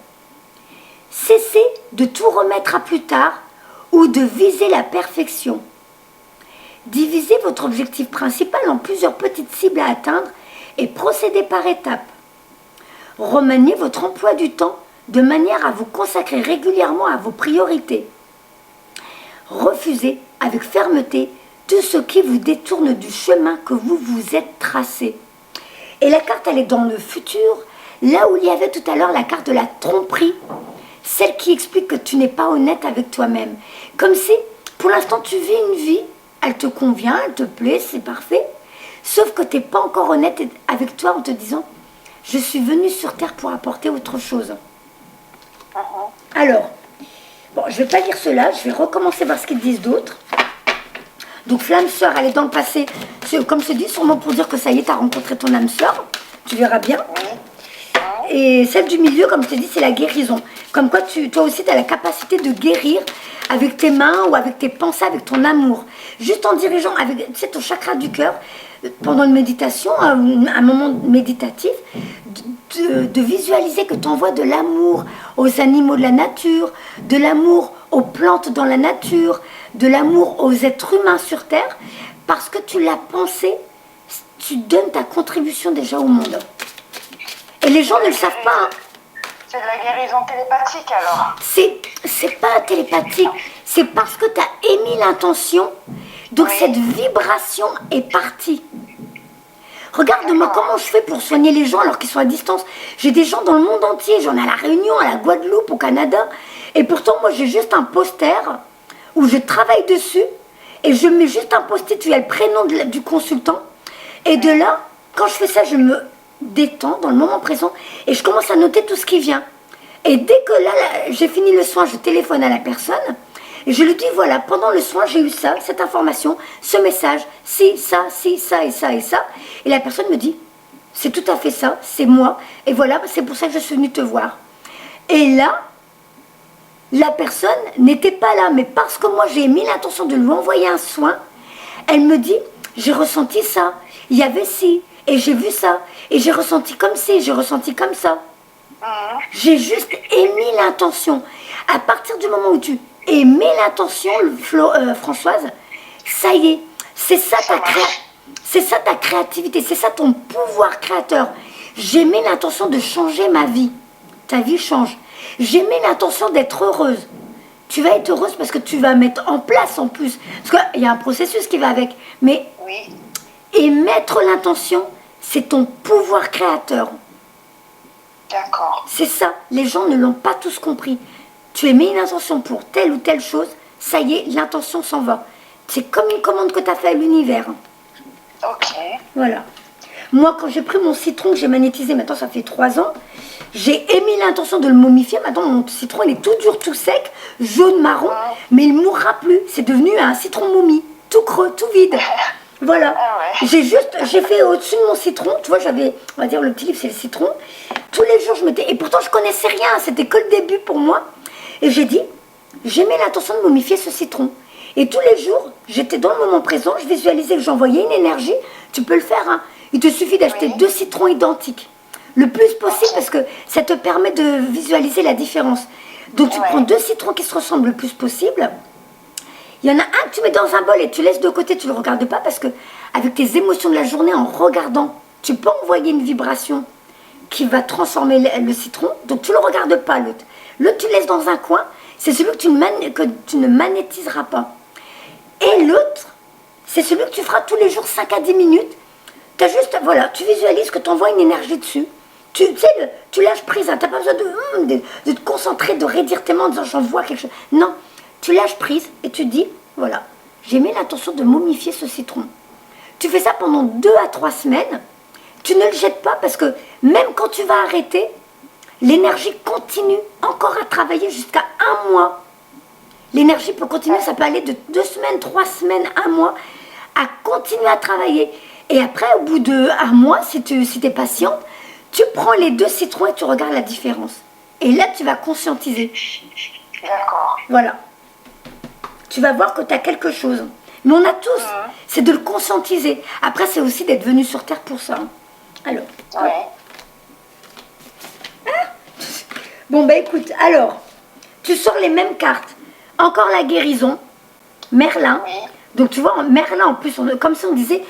Cessez de tout remettre à plus tard ou de viser la perfection. Divisez votre objectif principal en plusieurs petites cibles à atteindre et procédez par étapes. Remaniez votre emploi du temps de manière à vous consacrer régulièrement à vos priorités. Refusez avec fermeté tout ce qui vous détourne du chemin que vous vous êtes tracé. Et la carte, elle est dans le futur, là où il y avait tout à l'heure la carte de la tromperie, celle qui explique que tu n'es pas honnête avec toi-même. Comme si, pour l'instant, tu vis une vie, elle te convient, elle te plaît, c'est parfait, sauf que tu n'es pas encore honnête avec toi en te disant « Je suis venue sur Terre pour apporter autre chose. » Alors, bon, je ne vais pas lire cela, je vais recommencer voir ce qu'ils disent d'autres. Donc, flamme sœur, elle est dans le passé. Comme je te dis, sûrement pour dire que ça y est, tu as rencontré ton âme sœur. Tu verras bien. Et celle du milieu, comme je te dis, c'est la guérison. Comme quoi, toi aussi, tu as la capacité de guérir avec tes mains ou avec tes pensées, avec ton amour. Juste en dirigeant avec ton chakra du cœur, pendant une méditation, un moment méditatif, de visualiser que tu envoies de l'amour aux animaux de la nature, de l'amour aux plantes dans la nature, de l'amour aux êtres humains sur Terre, parce que tu l'as pensé, tu donnes ta contribution déjà au monde. Et les gens ne le savent pas. Hein. C'est de la guérison télépathique alors? C'est pas télépathique, c'est parce que tu as émis l'intention, donc cette vibration est partie. Regarde-moi comment je fais pour soigner les gens alors qu'ils sont à distance. J'ai des gens dans le monde entier, j'en ai à La Réunion, à la Guadeloupe, au Canada. Et pourtant, moi, j'ai juste un poster où je travaille dessus et je mets juste un post-it où il y a le prénom du consultant. Et de là, quand je fais ça, je me détends dans le moment présent et je commence à noter tout ce qui vient. Et dès que là j'ai fini le soin, je téléphone à la personne et je lui dis voilà, pendant le soin, j'ai eu ça, cette information, ce message, si, ça et ça et ça. Et la personne me dit c'est tout à fait ça, c'est moi. Et voilà, c'est pour ça que je suis venue te voir. Et là, la personne n'était pas là, mais parce que moi j'ai mis l'intention de lui envoyer un soin, elle me dit j'ai ressenti ça, il y avait ci, et j'ai vu ça, et j'ai ressenti comme ci, j'ai ressenti comme ça. J'ai juste émis l'intention. À partir du moment où tu émets l'intention, Françoise, ça y est, c'est ça ta créativité, c'est ça ton pouvoir créateur. J'ai mis l'intention de changer ma vie. Ta vie change. J'ai mis l'intention d'être heureuse. Tu vas être heureuse parce que tu vas mettre en place en plus. Parce qu'il y a un processus qui va avec. Mais émettre l'intention, c'est ton pouvoir créateur. D'accord. C'est ça. Les gens ne l'ont pas tous compris. Tu émets une intention pour telle ou telle chose, ça y est, l'intention s'en va. C'est comme une commande que tu as fait à l'univers. Ok. Voilà. Moi, quand j'ai pris mon citron que j'ai magnétisé, maintenant ça fait 3 ans, j'ai émis l'intention de le momifier. Maintenant, mon citron, il est tout dur, tout sec, jaune, marron, mais il ne mourra plus. C'est devenu un citron momie, tout creux, tout vide. Voilà. Ah ouais. J'ai fait au-dessus de mon citron, tu vois, j'avais, on va dire, le petit livre, c'est le citron. Tous les jours, je mettais, et pourtant, je connaissais rien, c'était que le début pour moi. Et j'ai dit, j'ai mis l'intention de momifier ce citron. Et tous les jours, j'étais dans le moment présent, je visualisais que j'envoyais une énergie. Tu peux le faire, hein. Il te suffit d'acheter 2 citrons identiques. Le plus possible, parce que ça te permet de visualiser la différence. Donc, tu prends 2 citrons qui se ressemblent le plus possible. Il y en a un que tu mets dans un bol et tu laisses de côté, tu ne le regardes pas, parce que avec tes émotions de la journée, en regardant, tu peux envoyer une vibration qui va transformer le citron. Donc, tu ne le regardes pas, l'autre. L'autre, tu le laisses dans un coin. C'est celui que tu ne magnétiseras pas. Et l'autre, c'est celui que tu feras tous les jours 5 à 10 minutes. Tu as juste, voilà, tu visualises que tu envoies une énergie dessus. Tu sais, tu lâches prise. Hein, tu n'as pas besoin de te concentrer, de raidir tes mains en disant j'envoie quelque chose. Non, tu lâches prise et tu dis, voilà, j'ai mis l'intention de momifier ce citron. Tu fais ça pendant 2 à 3 semaines. Tu ne le jettes pas parce que même quand tu vas arrêter, l'énergie continue encore à travailler jusqu'à 1 mois. L'énergie peut continuer, ça peut aller de 2 semaines, 3 semaines, 1 mois, à continuer à travailler. Et après, au bout de 1 mois, si tu es patiente, tu prends les 2 citrons et tu regardes la différence. Et là, tu vas conscientiser. D'accord. Voilà. Tu vas voir que tu as quelque chose. Mais on a tous. C'est de le conscientiser. Après, c'est aussi d'être venu sur Terre pour ça. Alors. Ouais. Bon, bah écoute, alors, tu sors les mêmes cartes. Encore la guérison, Merlin. Oui. Donc tu vois, Merlin en plus, comme si on disait,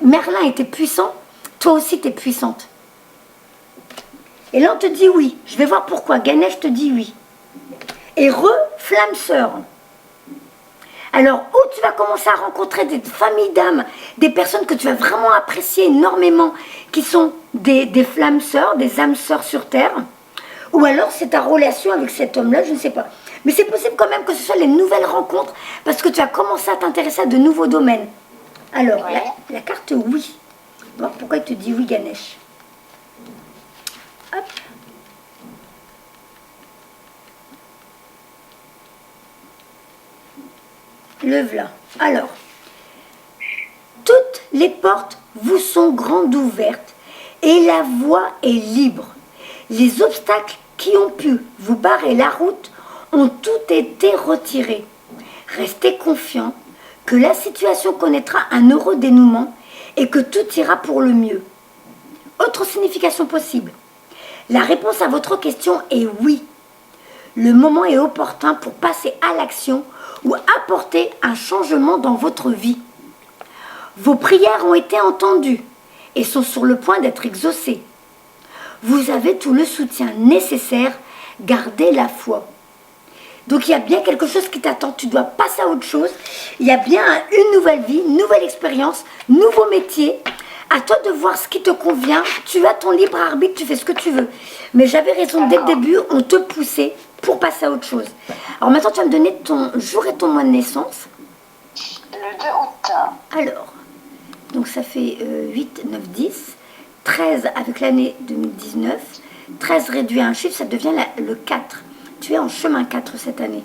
Merlin était puissant, toi aussi tu es puissante. Et là on te dit oui, je vais voir pourquoi, Ganesh te dit oui. Et flamme sœur. Alors, où tu vas commencer à rencontrer des familles d'âmes, des personnes que tu vas vraiment apprécier énormément, qui sont des flammes sœurs, des âmes sœurs sur Terre, ou alors c'est ta relation avec cet homme-là, je ne sais pas. Mais c'est possible quand même que ce soit les nouvelles rencontres, parce que tu as commencé à t'intéresser à de nouveaux domaines. Alors, la carte oui. On va voir pourquoi il te dit oui, Ganesh. Hop. Le voilà. Alors, toutes les portes vous sont grandes ouvertes et la voie est libre. Les obstacles qui ont pu vous barrer la route ont tout été retirés. Restez confiants que la situation connaîtra un heureux dénouement et que tout ira pour le mieux. Autre signification possible. La réponse à votre question est oui. Le moment est opportun pour passer à l'action ou apporter un changement dans votre vie. Vos prières ont été entendues et sont sur le point d'être exaucées. Vous avez tout le soutien nécessaire. Gardez la foi. Donc il y a bien quelque chose qui t'attend, tu dois passer à autre chose. Il y a bien une nouvelle vie, une nouvelle expérience, nouveau métier. À toi de voir ce qui te convient. Tu as ton libre arbitre, tu fais ce que tu veux. Mais j'avais raison, dès le début, on te poussait pour passer à autre chose. Alors maintenant, tu vas me donner ton jour et ton mois de naissance. Le 2 août. Alors, donc ça fait 8, 9, 10. 13 avec l'année 2019. 13 réduit à un chiffre, ça devient le 4. Tu es en chemin 4 cette année.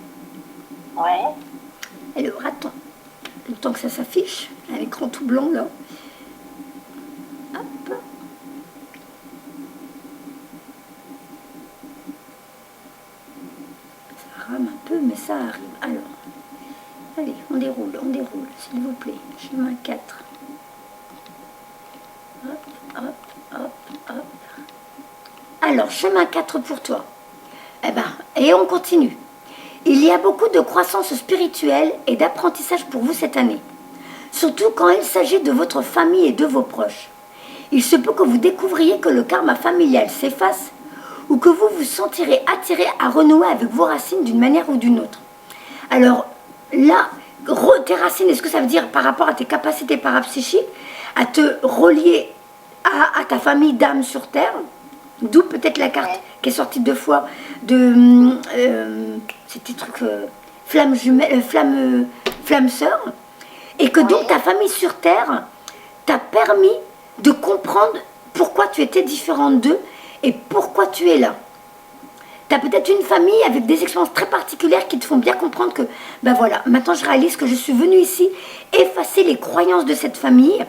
Oui. Alors, attends. Le temps que ça s'affiche, à l'écran tout blanc, là. Hop. Ça rame un peu, mais ça arrive. Alors, allez, on déroule, s'il vous plaît. Chemin 4. Hop, hop, hop, hop. Alors, chemin 4 pour toi. Eh ben, et on continue. Il y a beaucoup de croissance spirituelle et d'apprentissage pour vous cette année. Surtout quand il s'agit de votre famille et de vos proches. Il se peut que vous découvriez que le karma familial s'efface ou que vous vous sentirez attiré à renouer avec vos racines d'une manière ou d'une autre. Alors là, tes racines, est-ce que ça veut dire par rapport à tes capacités parapsychiques, à te relier à ta famille d'âmes sur Terre? D'où peut-être la carte qui est sortie 2 fois de ces petits trucs flamme jumelle, flamme sœur, et que donc ta famille sur Terre t'a permis de comprendre pourquoi tu étais différente d'eux et pourquoi tu es là. Tu as peut-être une famille avec des expériences très particulières qui te font bien comprendre que, ben voilà, maintenant je réalise que je suis venue ici effacer les croyances de cette famille.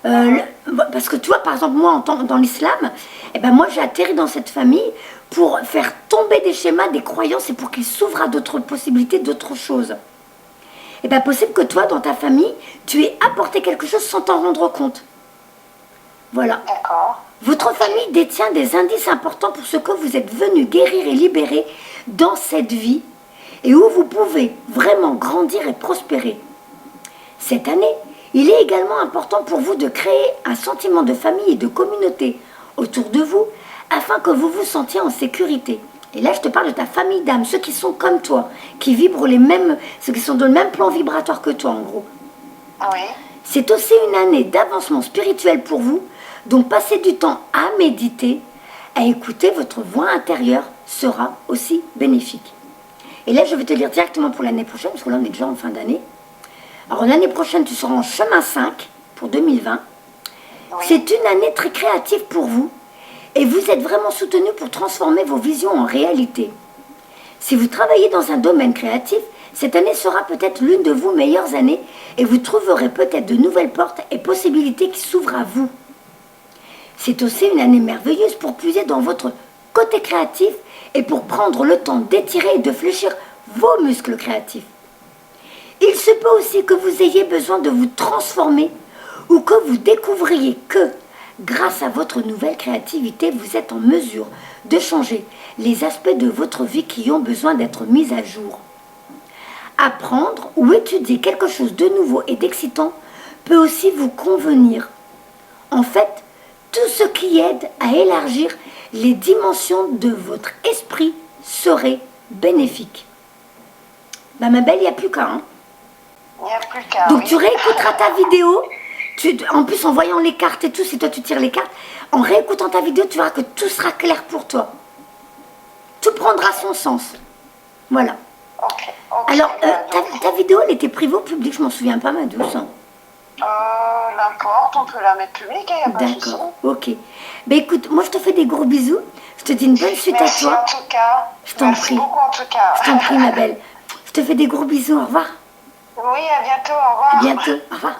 Parce que tu vois, par exemple, moi, dans l'islam, eh ben moi j'ai atterri dans cette famille pour faire tomber des schémas, des croyances et pour qu'ils s'ouvrent à d'autres possibilités, d'autres choses. Et bien possible que toi, dans ta famille, tu aies apporté quelque chose sans t'en rendre compte. Voilà. D'accord. Votre famille détient des indices importants pour ce que vous êtes venu guérir et libérer dans cette vie et où vous pouvez vraiment grandir et prospérer. Cette année, il est également important pour vous de créer un sentiment de famille et de communauté autour de vous afin que vous vous sentiez en sécurité. Et là, je te parle de ta famille d'âme, ceux qui sont comme toi, qui vibrent les mêmes, ceux qui sont dans le même plan vibratoire que toi en gros. Oui. C'est aussi une année d'avancement spirituel pour vous, donc passer du temps à méditer, à écouter votre voix intérieure sera aussi bénéfique. Et là, je vais te lire directement pour l'année prochaine, parce que là, on est déjà en fin d'année. Alors, l'année prochaine, tu seras en chemin 5 pour 2020. Oui. C'est une année très créative pour vous, et vous êtes vraiment soutenu pour transformer vos visions en réalité. Si vous travaillez dans un domaine créatif, cette année sera peut-être l'une de vos meilleures années et vous trouverez peut-être de nouvelles portes et possibilités qui s'ouvrent à vous. C'est aussi une année merveilleuse pour puiser dans votre côté créatif et pour prendre le temps d'étirer et de fléchir vos muscles créatifs. Il se peut aussi que vous ayez besoin de vous transformer ou que vous découvriez que, grâce à votre nouvelle créativité, vous êtes en mesure de changer les aspects de votre vie qui ont besoin d'être mis à jour. Apprendre ou étudier quelque chose de nouveau et d'excitant peut aussi vous convenir. En fait, tout ce qui aide à élargir les dimensions de votre esprit serait bénéfique. Bah ma belle, il n'y a plus qu'à. Hein. Il n'y a plus qu'à. Donc oui. tu réécouteras ta vidéo. En plus, en voyant les cartes et tout, si toi tu tires les cartes, en réécoutant ta vidéo, tu verras que tout sera clair pour toi. Tout prendra son sens. Voilà. Ok. Alors, ta vidéo, elle était privée au public, je m'en souviens pas, ma douce. N'importe, on peut la mettre publique, il n'y a pas de souci. D'accord, ok. Ben écoute, moi je te fais des gros bisous. Je te dis une bonne suite Merci à toi. En tout cas. Je t'en Merci prie. beaucoup en tout cas. Je t'en prie, ma belle. Je te fais des gros bisous, au revoir. Oui, à bientôt, au revoir. À bientôt, au revoir.